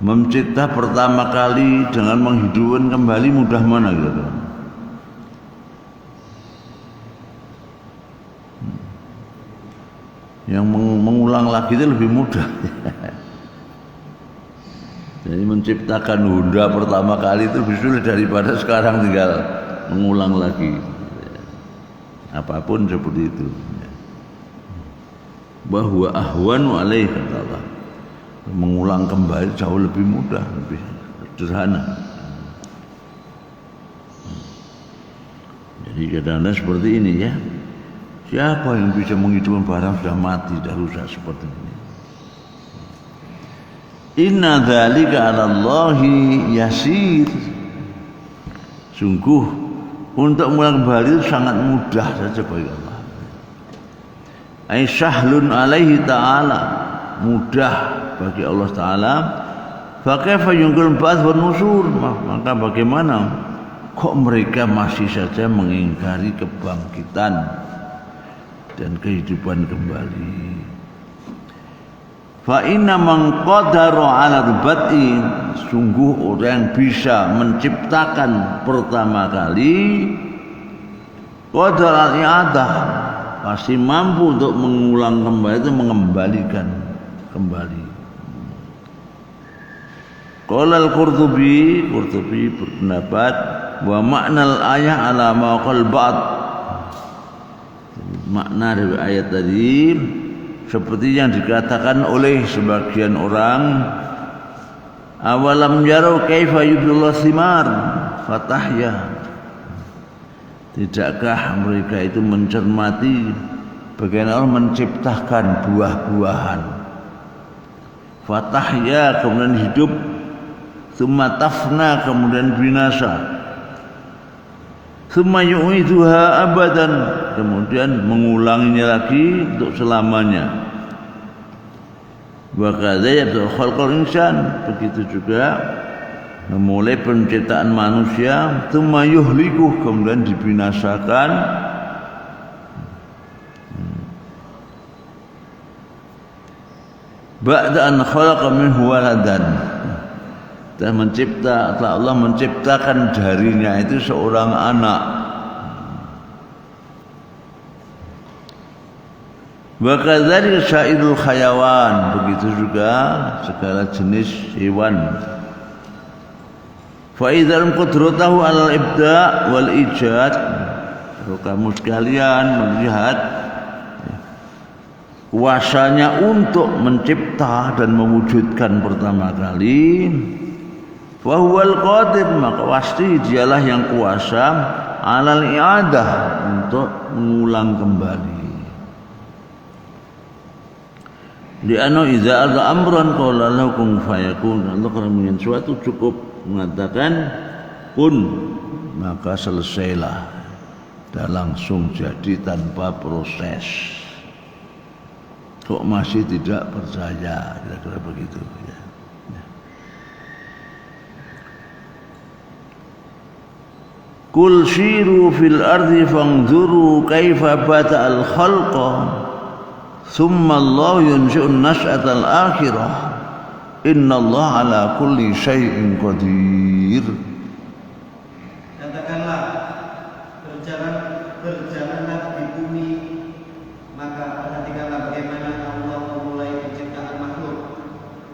Speaker 1: Mencipta pertama kali dengan menghidupkan kembali mudah mana gitu. Yang mengulang lagi itu lebih mudah. Jadi menciptakan Honda pertama kali itu lebih sulit daripada sekarang tinggal mengulang lagi. Apapun seperti itu. Bahwa ahwanu alaihi kata Allah. Mengulang kembali jauh lebih mudah, lebih sederhana. Jadi kadang-kadang seperti ini ya. Siapa yang bisa menghidupkan barang sudah mati, sudah rusak seperti ini? Inna dzalika 'ala Allahi yasir. Sungguh untuk mengulang kembali itu sangat mudah saja bagi Allah. Ai sahlun alaihi ta'ala, mudah bagi Allah Ta'ala. Fa kaifa yungkil ba'ats wan nusur, maka bagaimana kok mereka masih saja mengingkari kebangkitan dan kehidupan kembali. Fa inna man qadara 'ala al-bad'i, sungguh orang yang bisa menciptakan pertama kali, qadara al-i'adah, pasti mampu untuk mengulang kembali, itu mengembalikan kembali. Qala al-Qurtubi berpendapat wa makna al-ayah ala ma qal ba'd, makna dari ayat tadi seperti yang dikatakan oleh sebagian orang, awalam yarau kaifa yubdullah thimar fatahya, tidakkah mereka itu mencermati bagaimana Allah menciptakan buah-buahan, fatahya kemudian hidup, tsumma tafna kemudian binasa, tsumma yu'iduha abadan kemudian mengulanginya lagi untuk selamanya. Wa kadzalika khalqul insan, begitu juga memulai penciptaan manusia, tsumma yuhlikuh kemudian dibinasakan, ba'da an khalaqa minhu waladan, dan Allah menciptakan darinya itu seorang anak. Wa kadzalika sa'irul hayawan, begitu juga segala jenis hewan. Fa idzal qudratahu 'alal ibda' wal ijad, kalau kamu sekalian melihat kuasanya untuk mencipta dan mewujudkan pertama kali, fa huwal qadir, maka pasti dialah yang kuasa 'alal i'adah, untuk mengulang kembali. Li'annahu idza arada amran qala lahu kun fayakun, Allah kalau ingin sesuatu cukup mengatakan kun, maka selesailah, dan langsung jadi tanpa proses. Kok masih tidak percaya, kira-kira begitu ya. Kul siru fil ardi fanzuru kaifa bata'al khalqa thumma Allah yunshi'un nas'atal akhirah innallaha ala kulli syai'in qadir.
Speaker 4: Katakanlah, berjalanlah di bumi, maka perhatikanlah bagaimana Allah memulai penciptaan makhluk,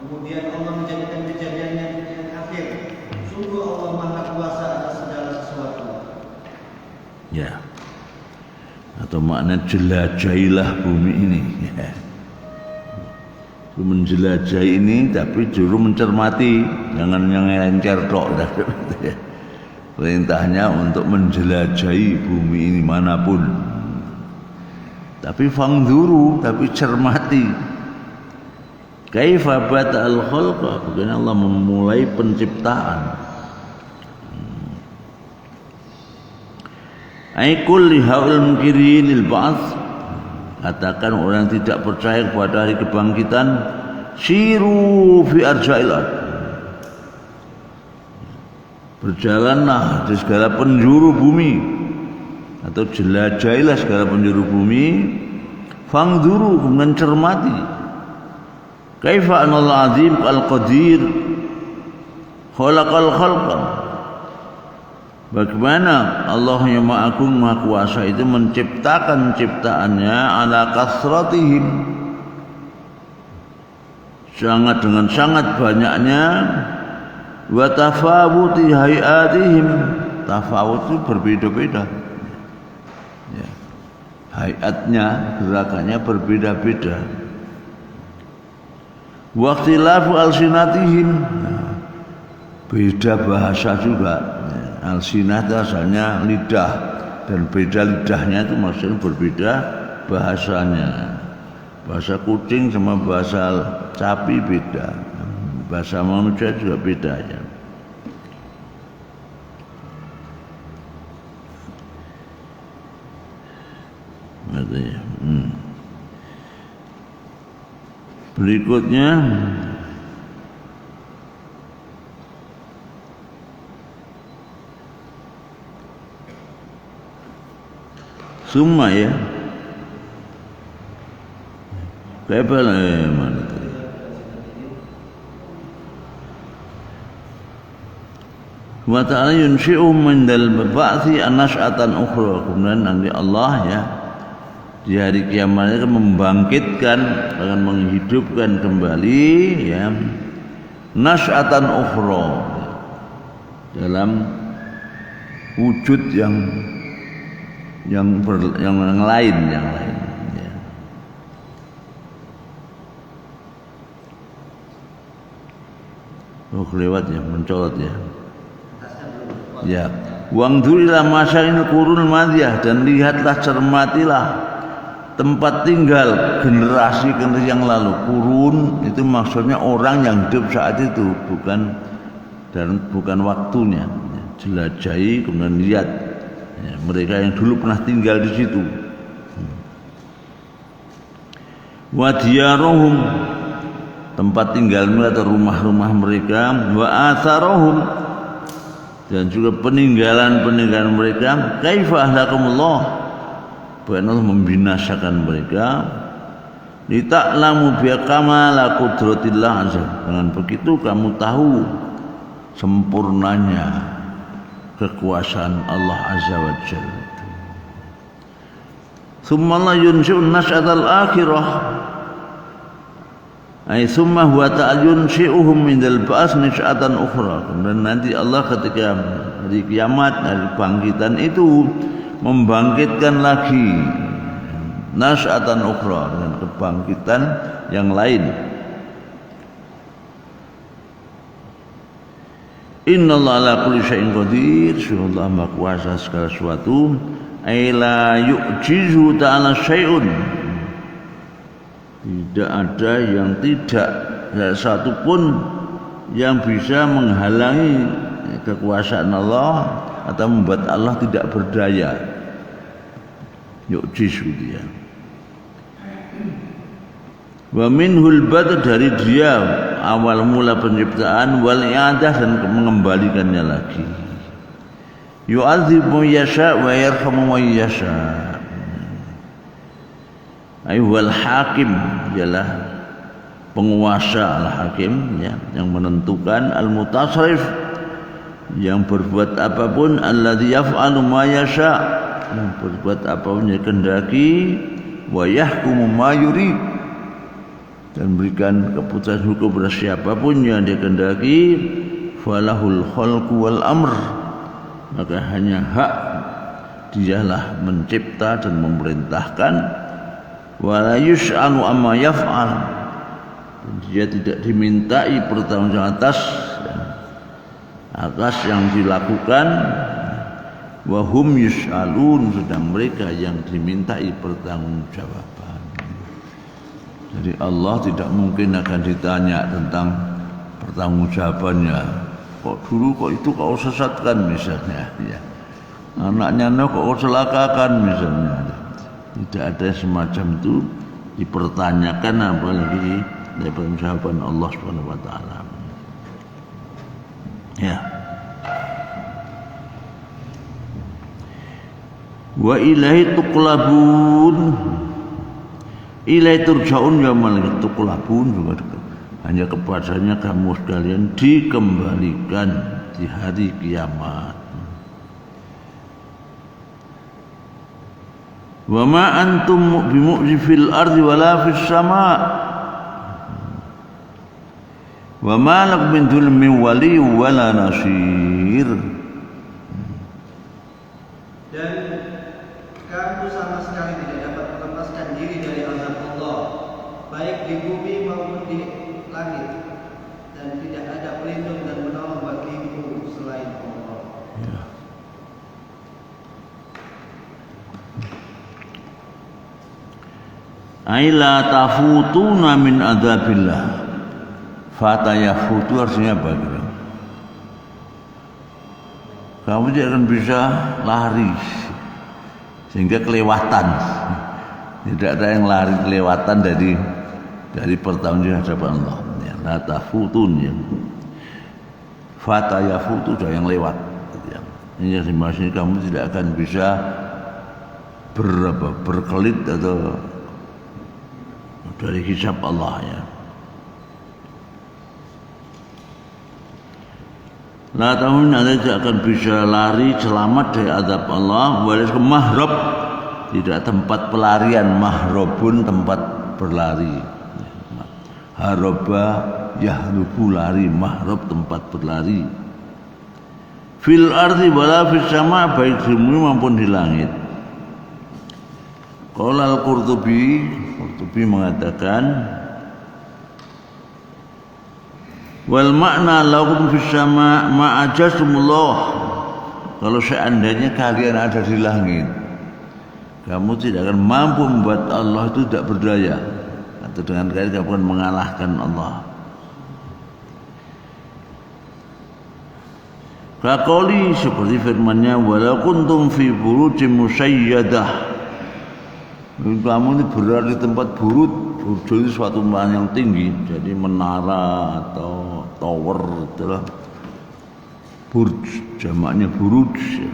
Speaker 4: kemudian Allah menjadikan kejadiannya yang akhir. Sungguh Allah Maha Kuasa atas segala sesuatu.
Speaker 1: Ya, atau makna jelajahilah bumi ini ya. Menjelajahi ini tapi juru mencermati, jangan yang encer tok. Perintahnya untuk menjelajahi bumi ini manapun, tapi fangzuru, tapi cermati kaifa bata'al khalqa, bagaimana Allah memulai penciptaan. Ai kulli haul munkirin lil ba'ts, katakan orang tidak percaya kepada hari kebangkitan, siru fi arja'il ard, berjalanlah di segala penjuru bumi, atau jelajahilah segala penjuru bumi, fangzuru, kemudian cermati kaifa anallahu azim al-qadir khalaqal khalqa, bagaimana Allah yang Maha Agung Maha Kuasa itu menciptakan ciptaannya ala kasratihim, dengan sangat banyaknya, wa tafawuti hayatihim, tafawut itu berbeda-beda ya. Hayatnya, gerakannya berbeda-beda. Wa ikhtilafu alsinatihim, beda bahasa juga. Alsinah itu asalnya lidah, dan beda lidahnya itu maksudnya berbeda bahasanya. Bahasa kucing sama bahasa sapi beda, bahasa manusia juga beda ya. Berikutnya summa ya. Kapan mana tadi? Wa ta'ala yunshi'u min dal ba'thi an-nash'atan ukhra. Kemudian nanti Allah ya di hari kiamat akan membangkitkan, akan menghidupkan kembali ya nash'atan ukhra dalam wujud yang lain ya. Oh kelewat ya, mencolot ya. Ya, wangdur ila masyainil qurun madiyah, dan lihatlah, cermatilah tempat tinggal generasi yang lalu. Kurun itu maksudnya orang yang hidup saat itu, bukan waktunya. Jelajahi kemudian lihat ya, mereka yang dulu pernah tinggal di situ. Wa diyaruhum, tempat tinggal mereka atau rumah-rumah mereka. Wa atharuhum, dan juga peninggalan mereka. Kaifa ahlakumullah, bahwa Allah membinasakan mereka. Lita'lamu bi kamala qudratillah azza. Dengan begitu kamu tahu sempurnanya kekuasaan Allah azza wa jalla. Tsumma la yunshi'un nas'atal akhirah. Ay summa huwa ta'ala yunshi'uhum min al-ba's nas'atan ukhra. Dan nanti Allah ketika hari kiamat, hari bangkitan itu membangkitkan lagi nas'atan ukhra, dengan kebangkitan yang lain. Innallaha ala kulli syai'in qadir. Subhanallah maha kuasa segala sesuatu. Ay la yu'jizu ta'ala syai'un, tidak ada yang tidak satu pun yang bisa menghalangi kekuasaan Allah atau membuat Allah tidak berdaya. Yu'jizu dia. Wa minhul bad, dari dia awal mula penciptaan, wal i'adah, dan mengembalikannya lagi. Yu'adzibu yasha wa yarhamu wa yasha. Ayyuhal hakim, ialah penguasa, al-hakim ya, yang menentukan, al-mutasarrif, yang berbuat apapun, alladzi yaf'alu ma yasha, yang berbuat apapun yang kehendaki, wa yahkumu ma yurid, dan berikan keputusan hukum kepada siapapun yang dia kehendaki. Falahul khalqu wal amr, maka hanya hak dialah mencipta dan memerintahkan. Wala yus'alu amma yaf'al, dan dia tidak dimintai pertanggungjawaban atas yang dilakukan. Wa hum yus'alun, sedang mereka yang dimintai pertanggungjawaban. Jadi Allah tidak mungkin akan ditanya tentang pertanggungjawabannya. Kok dulu kok itu kau sesatkan misalnya ya. Anaknya kok kau celakakan misalnya. Tidak ada semacam itu dipertanyakan, apalagi dari pertanggungjawaban Allah Subhanahu wa taala. Ya. Wa ilaihi tuqlabun, ilaihi turja'un yaumul tuqlabun, juga hanya kepadanya kamu sekalian dikembalikan di hari kiamat. Wa ma antum bimu'jifil ardi wala fis sama', wa ma lakum min dhulmin wali wala nasir.
Speaker 4: Dan kamu sama sekali tidak dapat melepaskan diri dari azab Allah, baik di bumi maupun di langit, dan tidak ada pelindung dan penolong bagimu selain Allah.
Speaker 1: Ya. Aila tafutuna min adzabillah. Fata yafutu artinya apa? Kamu tidak akan bisa lari sehingga kelewatan. Tidak ada yang lari kelewatan dari dari pertanggungjawaban hadapan Allah. Ya, la tafutun ya. Fata yafutu sudah yang lewat. Ya. Ini yang dimaksud kamu tidak akan bisa berkelit atau dari hisab Allah ya. La tahun Anda tidak akan bisa lari selamat dari azab Allah. Walis ke mahrab, tidak tempat pelarian. Mahrabun tempat berlari. Haroba yahrubu lari. Mahrab tempat berlari. Fil ardi wala fis sama, baik di bumi maupun di langit. Qala Al-Qurtubi mengatakan wal makna lahum fis sama ma'ajasumullah. Kalau seandainya kalian ada di langit, kamu tidak akan mampu membuat Allah itu tidak berdaya, atau dengan kalian kamu akan mengalahkan Allah. Kaqali seperti firman-Nya walau kuntum fi burujin musayyadah. Kamu ini berada di tempat burut itu suatu tempat yang tinggi, jadi menara atau tower itulah burj, jamaknya buruj ya.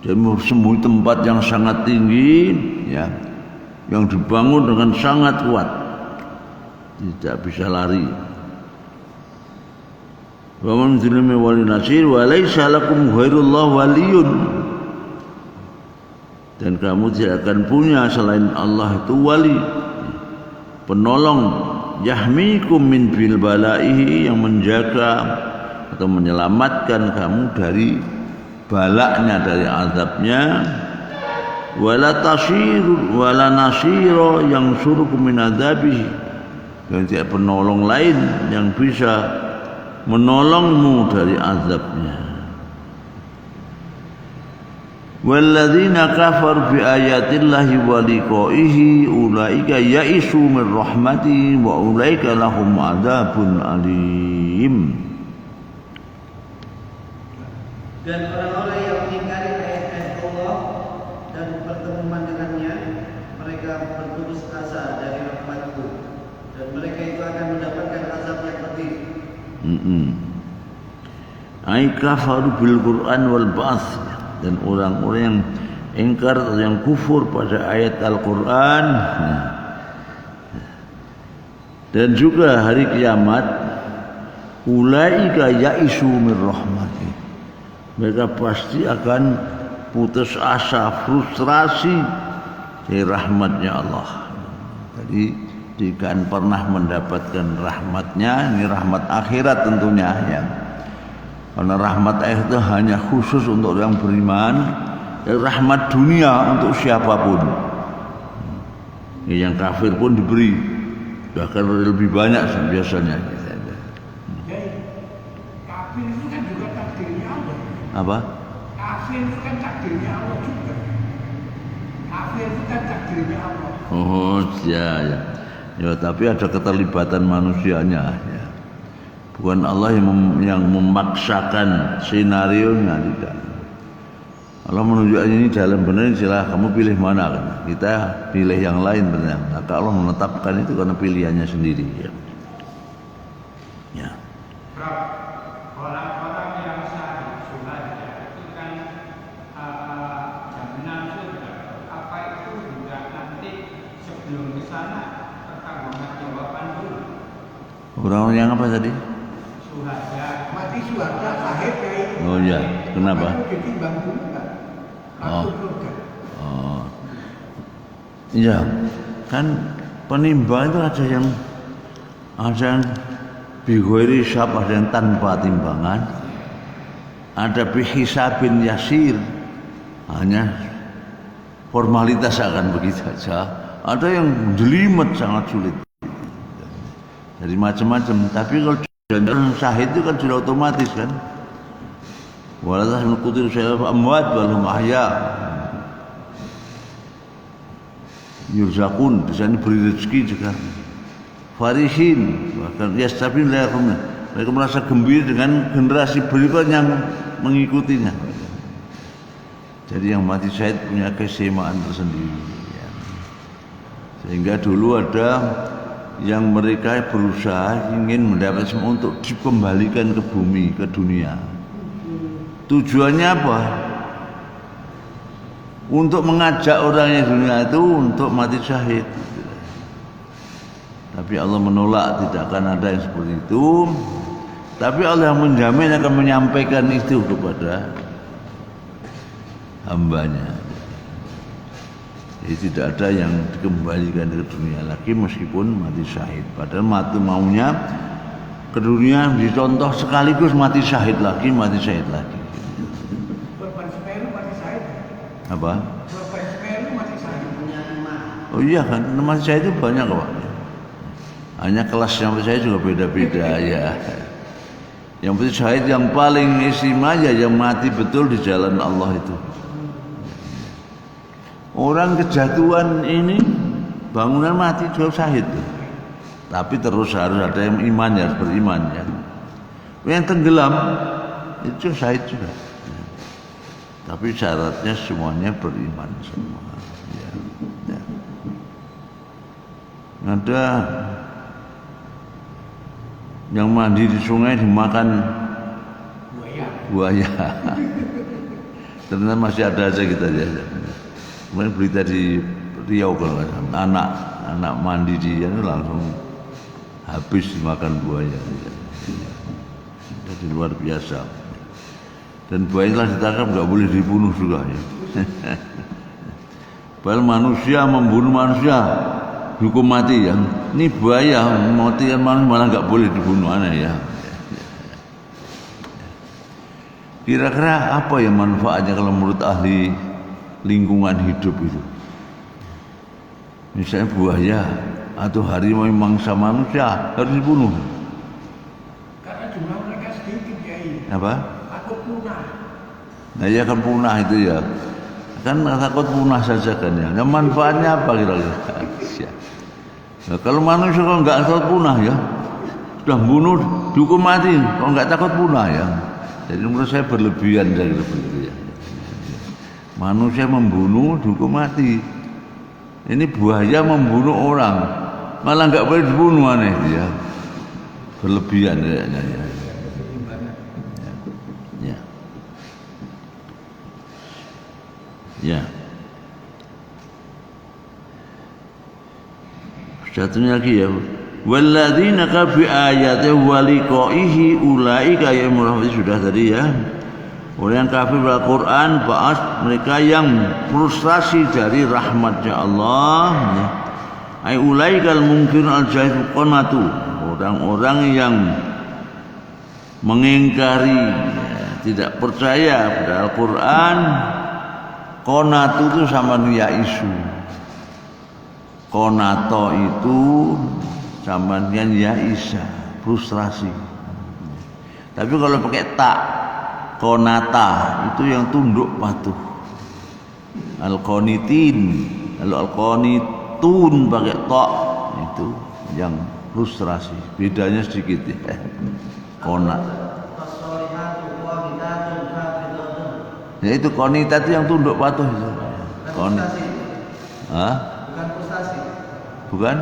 Speaker 1: Jadi semua tempat yang sangat tinggi ya, yang dibangun dengan sangat kuat, tidak bisa lari. Wa man zulmi wali nasir wa laisa lakum ghairullah waliyun. Dan kamu tidak akan punya selain Allah itu wali, penolong, yahmikum min bil balaihi, yang menjaga atau menyelamatkan kamu dari balaknya, dari azabnya. Wala tasir wala nasira yang surukum min adzabihi, dan tidak penolong lain yang bisa menolongmu dari azabnya. Walladzina kafaru bi ayatillahi wa liqa'ihi ulaika ya'isu min rahmati wa ulaika lahum adzabun alim.
Speaker 4: Dan orang-orang yang mengingkari ayat-ayat Allah dan berteman dengannya, mereka berputus asa dari rahmatku, dan mereka itu akan mendapatkan azab yang pedih.
Speaker 1: Ai kafaru bil Qur'an wal ba'ts, dan orang-orang yang ingkar atau yang kufur pada ayat Al-Quran dan juga hari kiamat, ulaika ya'isu min rahmati, mereka pasti akan putus asa, frustrasi dari rahmatnya Allah. Jadi jika pernah mendapatkan rahmatnya, ini rahmat akhirat tentunya ya. Karena rahmat itu hanya khusus untuk orang beriman, dan rahmat dunia untuk siapapun. Yang kafir pun diberi, bahkan lebih banyak biasanya.
Speaker 2: Jadi kafir itu kan juga takdirnya Allah.
Speaker 1: Apa?
Speaker 2: Kafir itu kan takdirnya Allah juga. Kafir itu kan takdirnya Allah.
Speaker 1: Oh ya. Ya, tapi ada keterlibatan manusianya ya. Bukan Allah yang memaksakan senarionya, tidak. Allah menunjukkan ini jalan benar, silah kamu pilih mana kan. Kita pilih yang lain benar. Maka Allah menetapkan itu karena pilihannya sendiri ya. Ya.
Speaker 3: Orang-orang yang syahid syuhada itu kan jaminan surga. Apa itu juga nanti sebelum ke sana pertanggungan jawaban dulu.
Speaker 1: Orang yang apa tadi?
Speaker 2: Mati suara sahid kayak
Speaker 1: Oh ya, kenapa?
Speaker 2: Ketimbang surga.
Speaker 1: Oh.
Speaker 2: Surga.
Speaker 1: Oh. Iya, kan penimbang itu ada yang bighairi hisab, ada yang tanpa timbangan, ada bihisabin yasir, hanya formalitas akan begitu saja, ada yang jelimet sangat sulit. Jadi macam-macam. Tapi kalau jangan syahid itu kan sudah otomatis kan. Walau nukutir syahid amwat walhum ahya. Yurzakun, di sana beri rezeki juga. Farihin, bahkan yastabin lahum. Mereka merasa gembira dengan generasi berikutnya yang mengikutinya. Jadi yang mati syahid punya keistimewaan tersendiri. Ya. Sehingga dulu ada yang mereka berusaha ingin mendapat semua untuk dikembalikan ke bumi, ke dunia. Tujuannya apa? Untuk mengajak orangnya dunia itu untuk mati syahid. Tapi Allah menolak, tidak akan ada yang seperti itu. Tapi Allah yang menjamin akan menyampaikan itu kepada hambanya. Jadi tidak ada yang dikembalikan ke dunia lagi meskipun mati syahid. Padahal mati maunya ke dunia dicontoh sekaligus mati syahid lagi, mati syahid lagi.
Speaker 2: Korban Semeru mati syahid.
Speaker 1: Apa?
Speaker 2: Korban Semeru mati syahid.
Speaker 4: punya emak.
Speaker 1: Oh iya kan, mati syahid itu banyak kok. Hanya kelasnya mati syahid juga beda-beda ya. Yang mati syahid yang paling istimewa ya yang mati betul di jalan Allah itu. Orang kejatuhan ini bangunan mati juga syahid. Tapi terus harus ada yang iman, harus beriman ya. Yang tenggelam itu syahid juga. Tapi syaratnya semuanya beriman semua. Ya. Ya. Ada yang mandi di sungai dimakan buaya. Ternyata masih ada aja kita ya. Kemarin berita di Riau kalau anak mandi dia itu langsung habis dimakan buaya. Jadi luar biasa. Dan buaya telah ditangkap nggak boleh dibunuh juga ya. Padahal manusia membunuh manusia hukum mati ya. Ini buaya mematikan manusia malah nggak boleh dibunuh, aneh ya. Kira-kira apa ya manfaatnya kalau menurut ahli lingkungan hidup itu? Misalnya buaya atau harimau yang mangsa manusia harus dibunuh.
Speaker 2: Karena jumlah mereka sedikit ya.
Speaker 1: Apa?
Speaker 2: Takut punah.
Speaker 1: Nah ya kan punah itu ya. Kan takut punah saja kan ya. Nah, manfaatnya apa kira-kira? Nah, kalau manusia kalau nggak takut punah ya, sudah bunuh dihukum mati, kalau nggak takut punah ya. Jadi menurut saya berlebihan dari begitu ya. Manusia membunuh dihukum mati. Ini buaya membunuh orang, malah nggak boleh dibunuh, aneh ya. Berlebihan kayaknya ya. Ya. Ya. Satunya lagi ya. Walladzina kafi ayati wa liqaihi ulaika ya sudah tadi ya. Orang yang kafir pada Quran, bahas mereka yang frustrasi dari rahmatnya Allah. Ai ulaikal mungkin al-jahil qanatu. Orang-orang yang mengingkari, tidak percaya pada Al-Quran. Qanatu itu sama dengan isu. Konato itu sama dengan Yaisa, frustrasi. Tapi kalau pakai tak, konata itu yang tunduk patuh. Al-qanitin, kalau al-qanitun pakai tok itu yang frustrasi. Bedanya sedikit ya. Konat. Ya itu konita itu yang tunduk patuh itu. Konit. Hah? Bukan?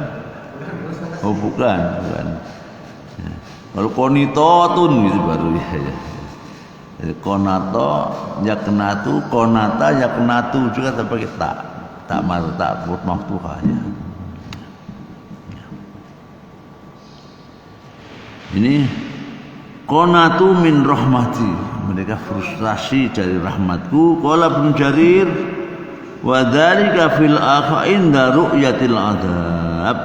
Speaker 1: Oh bukan. Ya. Kalau konitotun gitu baru ya. Jadi konato, yaknatu, konata, yaknatu juga terpakai tak marta, buat maftuhah ya. Ini konatu min rahmati, mereka frustasi dari rahmatku. Qala Ibnu Jarir wa dzalika fil akhir inda ru'yatil adzab.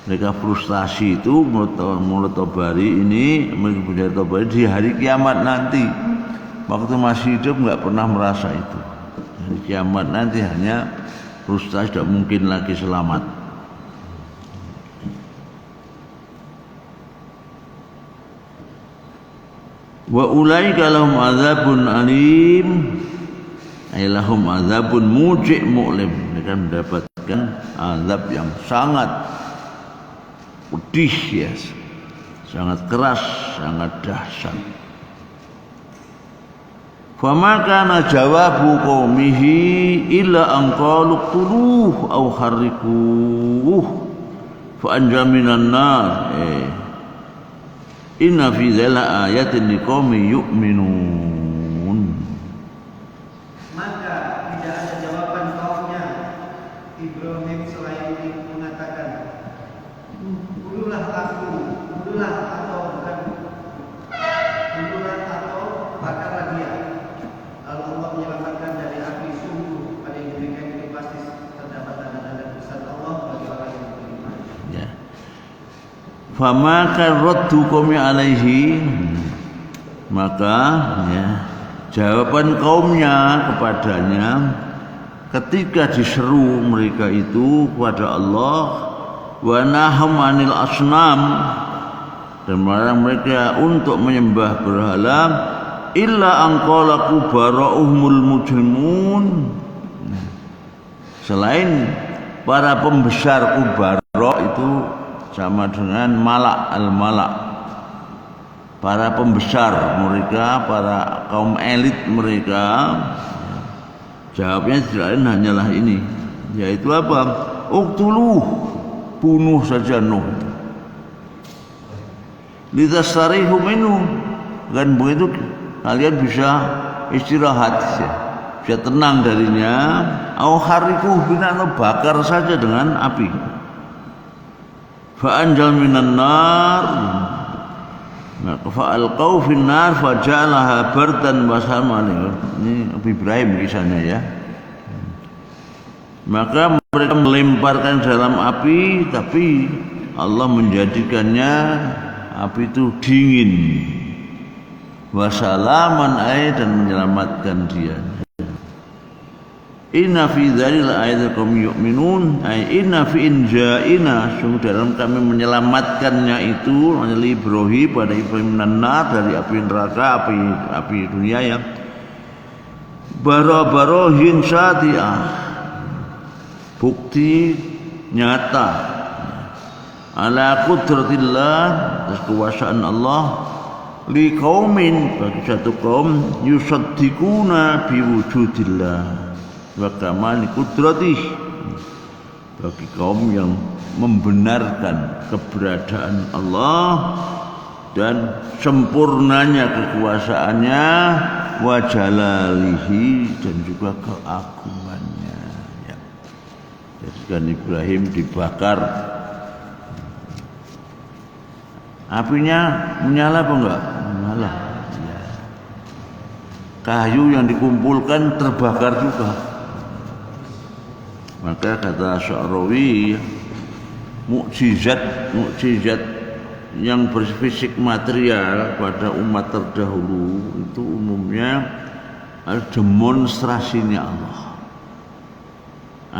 Speaker 1: Mereka frustasi itu menurut Tabari ini, menurut Tabari di hari kiamat nanti. Waktu masih hidup enggak pernah merasa itu. Hari kiamat nanti hanya frustasi, tidak mungkin lagi selamat. Wa ulaika lahum adzabun alim, ay lahum adzabun muji' mu'lim. Mereka mendapatkan azab yang sangat pedih ya, sangat keras, sangat dahsyat. Fama kana jawabu qaumihi illa an qalu quluh aw harriquh. fa anjal minan nar inna fi dzalika ayatin liqaumin yu'minun.
Speaker 4: Maka tidak ada jawaban kaumnya Ibrahim selain mengatakan, bunuhlah aku, bunuhlah atau bukan, bunuhlah atau bakarlah dia. Lalu Allah menyelamatkan dari api. Sungguh pada yang demikian ini pasti terdapat tanda-tanda besar Allah bagi orang yang beriman.
Speaker 1: Ya. Fama kan raddu qaumi alaihi, maka ya jawaban kaumnya kepadanya ketika diseru mereka itu kepada Allah, wa nahum anil asnam, dan melarang mereka untuk menyembah berhala, illa anqalaku bara'uhumul mujrimun, selain para pembesar kubara itu sama dengan malak al-malak, para pembesar mereka, para kaum elit mereka, jawabnya tidak lain hanyalah ini, yaitu apa? Uqtuluh, bunuh saja Nuh, litasarihu minhu, kan begitu kalian bisa istirahat, bisa tenang darinya. Au hariku binano, bakar saja dengan api. Fa anjal minan nar, fa alqau fin nar fa ja'alaha bardan wa salman. Ini Nabi Ibrahim kisahnya ya. Maka mereka melemparkan dalam api, tapi Allah menjadikannya api itu dingin. Wasalaman dan menyelamatkan dia. Inna fi dzalika ayatul qaumi yu'minun, inna fi inja'ina, sungguh dalam kami menyelamatkannya itu oleh Ibrahim pada Ibrahim nar dari api neraka, api dunia ya. Bara-barohin syati'ah, bukti nyata ala qudratillah, kekuasaan Allah, li qaumin, bagi satu kaum yusaddiquna biwujudillah wa kamali qudratih, bagi kaum yang membenarkan keberadaan Allah dan sempurnanya kekuasaannya, wa jalalihi, dan juga keagungannya ya. Jadi kan Ibrahim dibakar, apinya menyala apa enggak? Menyala ya. Kayu yang dikumpulkan terbakar juga. Maka kata Sya'rawi, mukjizat yang berfisik material pada umat terdahulu itu umumnya demonstrasinya Allah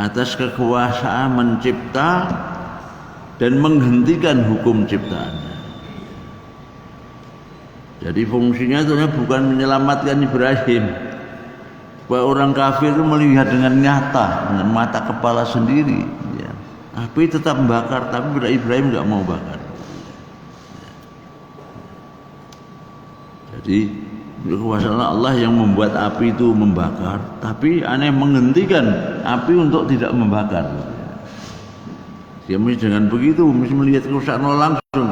Speaker 1: atas kekuasaan mencipta dan menghentikan hukum ciptaannya. Jadi fungsinya itu bukan menyelamatkan Ibrahim. Bahwa orang kafir itu melihat dengan nyata, dengan mata kepala sendiri ya. Api tetap membakar, tapi Ibrahim nggak mau bakar. Jadi kekuasaan Allah yang membuat api itu membakar, tapi aneh menghentikan api untuk tidak membakar. Dia mesti dengan begitu, mesti melihat kekuasaan Allah langsung.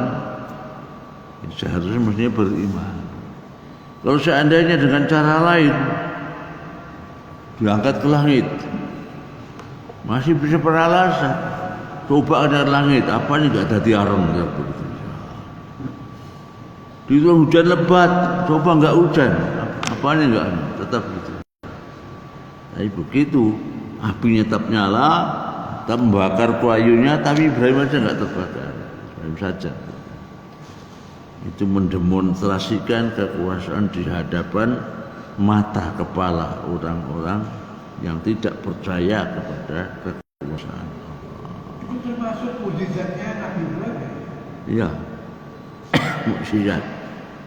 Speaker 1: Seharusnya mestinya beriman. Kalau seandainya dengan cara lain, diangkat ke langit, masih bisa beralasan. Coba ada langit, apa ini enggak ada tiarong ya begitu. Di hujan lebat, coba enggak hujan, apa ini enggak, tetap gitu. Tapi begitu, apinya tetap nyala, tetap membakar kayunya, tapi Ibrahim aja enggak terbakar, Ibrahim saja. Itu mendemonstrasikan kekuasaan di hadapan mata kepala orang-orang yang tidak percaya kepada kekuasaan Allah.
Speaker 2: Itu termasuk mukjizatnya Nabi Ibrahim.
Speaker 1: Iya, mukjizat,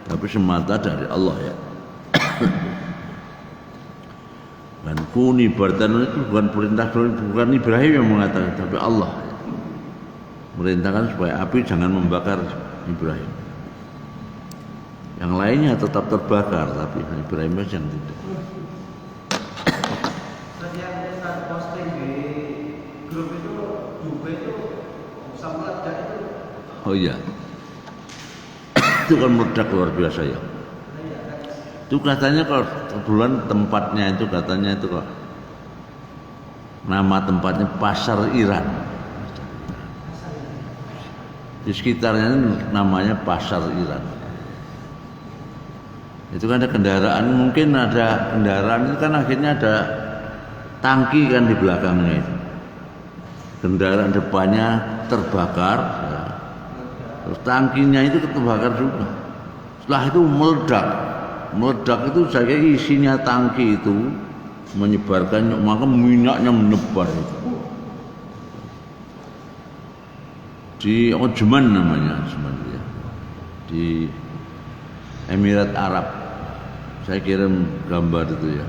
Speaker 1: tapi semata dari Allah ya. Dan kuni bardan itu bukan perintah, bukan Ibrahim yang mengatakan, tapi Allah merintahkan supaya api jangan membakar Ibrahim. Yang lainnya tetap terbakar, tapi Ibrahim yang tidak.
Speaker 4: Terus yang posting di grup itu juga itu bisa meledak itu.
Speaker 1: Oh iya. Itu kan meledak luar biasa ya. Itu katanya kalau kebetulan tempatnya itu katanya itu kok nama tempatnya Pasar Iran. Di sekitarnya namanya Pasar Iran. Itu kan ada kendaraan, mungkin ada kendaraan itu kan akhirnya ada tangki kan di belakangnya itu. Kendaraan depannya terbakar, ya. Terus tangkinya itu terbakar juga. Setelah itu meledak. Meledak itu saya isinya tangki itu menyebarkan, maka minyaknya menebar itu. Di Oman namanya, ya. Di Emirat Arab. Saya kirim gambar itu ya.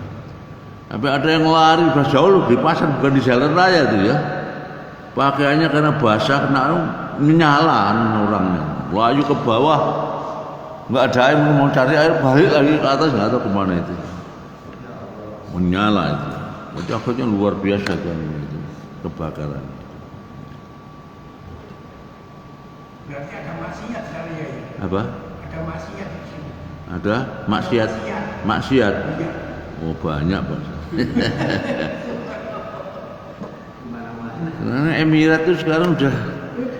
Speaker 1: Tapi ada yang lari udah jauh loh di pasar, bukan di jalan raya itu ya. Pakaiannya karena basah kena menyala orangnya. Layu ke bawah, nggak ada air, mau cari air balik lagi ke atas, nggak tahu kemana itu. Menyala itu. Jadi akhirnya luar biasa kan itu kebakaran.
Speaker 2: Berarti ada maksiat sekali ya.
Speaker 1: Apa?
Speaker 2: Ada maksiat di sini.
Speaker 1: Ada maksiat. Maksiat. Oh banyak Pak. Karena Emirat itu sekarang udah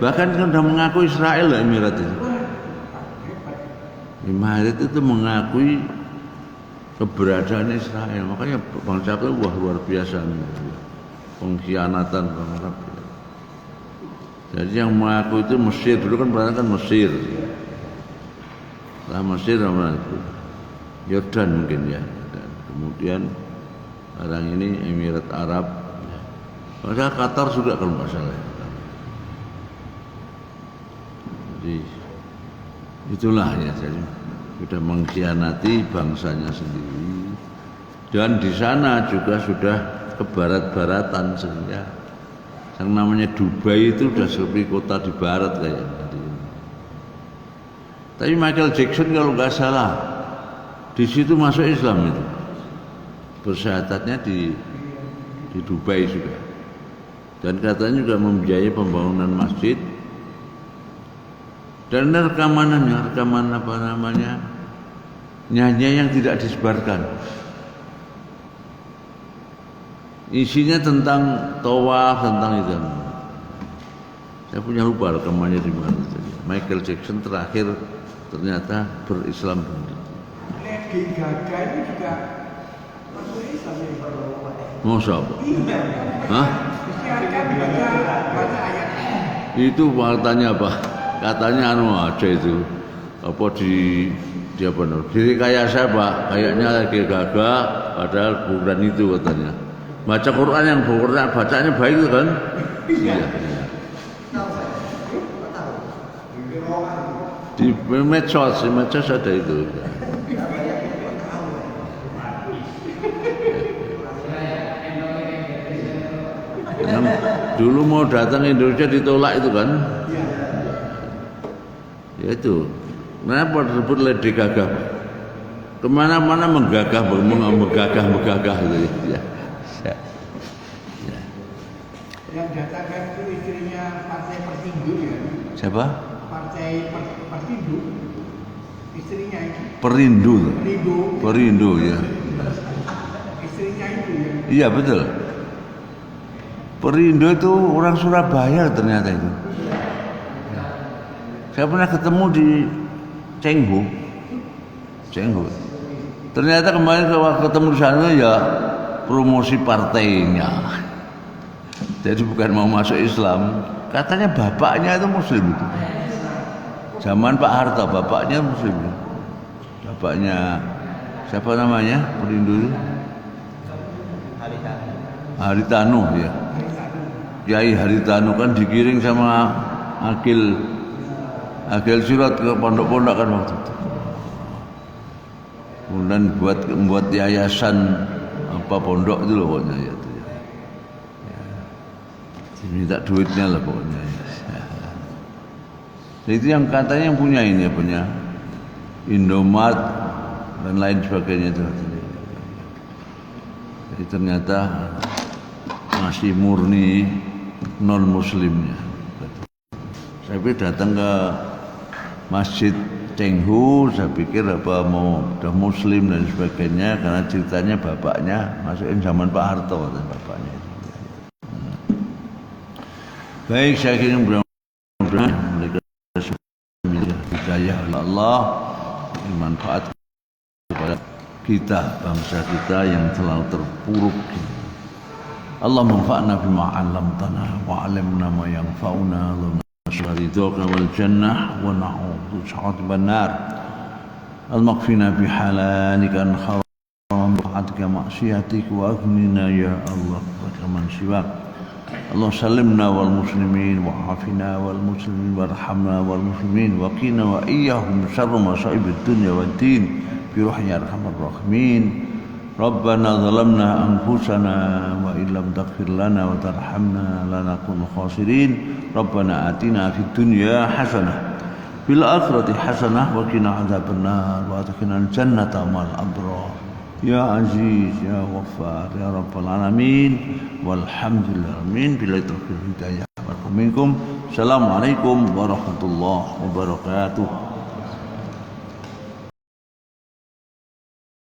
Speaker 1: bahkan kan udah mengaku Israel lah Emirat itu. Emirat itu mengakui keberadaan Israel, makanya bangsa itu wah luar biasa pengkhianatan orang Arab. Jadi yang mengaku itu Mesir dulu kan berarti kan Mesir. Setelah Mesir namanya itu Yordan mungkin ya. Dan kemudian sekarang ini Emirat Arab. Padahal Qatar juga kalau nggak salah. Jadi itulah ya, jadi sudah mengkhianati bangsanya sendiri. Dan di sana juga sudah ke barat-baratan sehingga yang namanya Dubai itu sudah seperti kota di barat kayaknya. Tapi Michael Jackson kalau nggak salah di situ masuk Islam itu. Bersyahadatnya di Dubai juga. Dan katanya juga membiayai pembangunan masjid. Dan rekaman apa namanya, nyanyian yang tidak disebarkan. Isinya tentang tawaf, tentang itu. Saya punya lupa rekamannya di mana. Michael Jackson terakhir ternyata berislam.
Speaker 2: Lady Gaga ini juga masuk Islam yang berlomba.
Speaker 1: Masa apa? Hah?
Speaker 2: Istiarkan baca ayat.
Speaker 1: Itu katanya apa? Katanya aja itu apa di apa namanya? Diri kayak saya Pak, kayaknya lagi Gaga, padahal bukan itu katanya. Baca Quran yang Quran bacanya baik itu kan? Iya. Di medsos ada itu. Yang dulu mau datang Indonesia ditolak itu kan? Ya itu. Kenapa disebut Lady Gaga? Kemana-mana menggagah gitu ya.
Speaker 2: Yang datangkan itu istrinya Partai Pertindu ya.
Speaker 1: Siapa?
Speaker 2: Partai Pertindu. Istrinya itu.
Speaker 1: Perindo ya.
Speaker 2: Istrinya itu ya.
Speaker 1: Iya betul. Perindo itu orang Surabaya ternyata itu. Saya pernah ketemu di Cengho. Ternyata kemarin ketemu di sana ya promosi partainya. Jadi bukan mau masuk Islam. Katanya bapaknya itu Muslim itu. Zaman Pak Harto bapaknya Muslim. Bapaknya siapa namanya? Perindo itu? Haritanu ya. Kiai Haritanu kan dikiring sama Agil Surat ke pondok-pondok kan waktu itu. Kemudian membuat yayasan apa pondok itu loh pokoknya ya. Diminta duitnya lah pokoknya. Jadi itu yang katanya yang punya ini ya, punya Indomaret dan lain sebagainya itu. Jadi ternyata masih murni non muslimnya. Saya datang ke Masjid Cenghu, saya pikir apa mau udah Muslim dan sebagainya, karena ceritanya bapaknya masukin zaman Pak Harto dan bapaknya. Baik, saya kira mudah-mudahan mereka semua hidayah oleh Allah, bermanfaat kepada kita, bangsa kita yang selalu terpuruk. Allah manfa'na bima 'allamtana wa 'allimna ma yanfa'una wa ridhoka wal jannah wa na'udzu bika nar. Al-maghfina bi halalika an haram ta'atika maksiatik wa aghnina ya Allah wa man siwak. Allah salimna wal muslimin wa afina wal muslimin warhamna wal muslimin wa qina wa iyyahum syarra masaibid dunya wad din bi rahmatika arhamar rahimin. Rabbana zalamna anfusana wa illam taghfir lana wa tarhamna lanakun khasirin. Rabbana atina fid dunya hasanah fil akhirati hasanah wa qina adzabannar wa adkhilna jannata mal abrar. Ya Aziz ya Ghaffar ya Rabbal alamin walhamdulillah amin bila taufiq hidayah wa minkum. Assalamualaikum warahmatullahi wabarakatuh.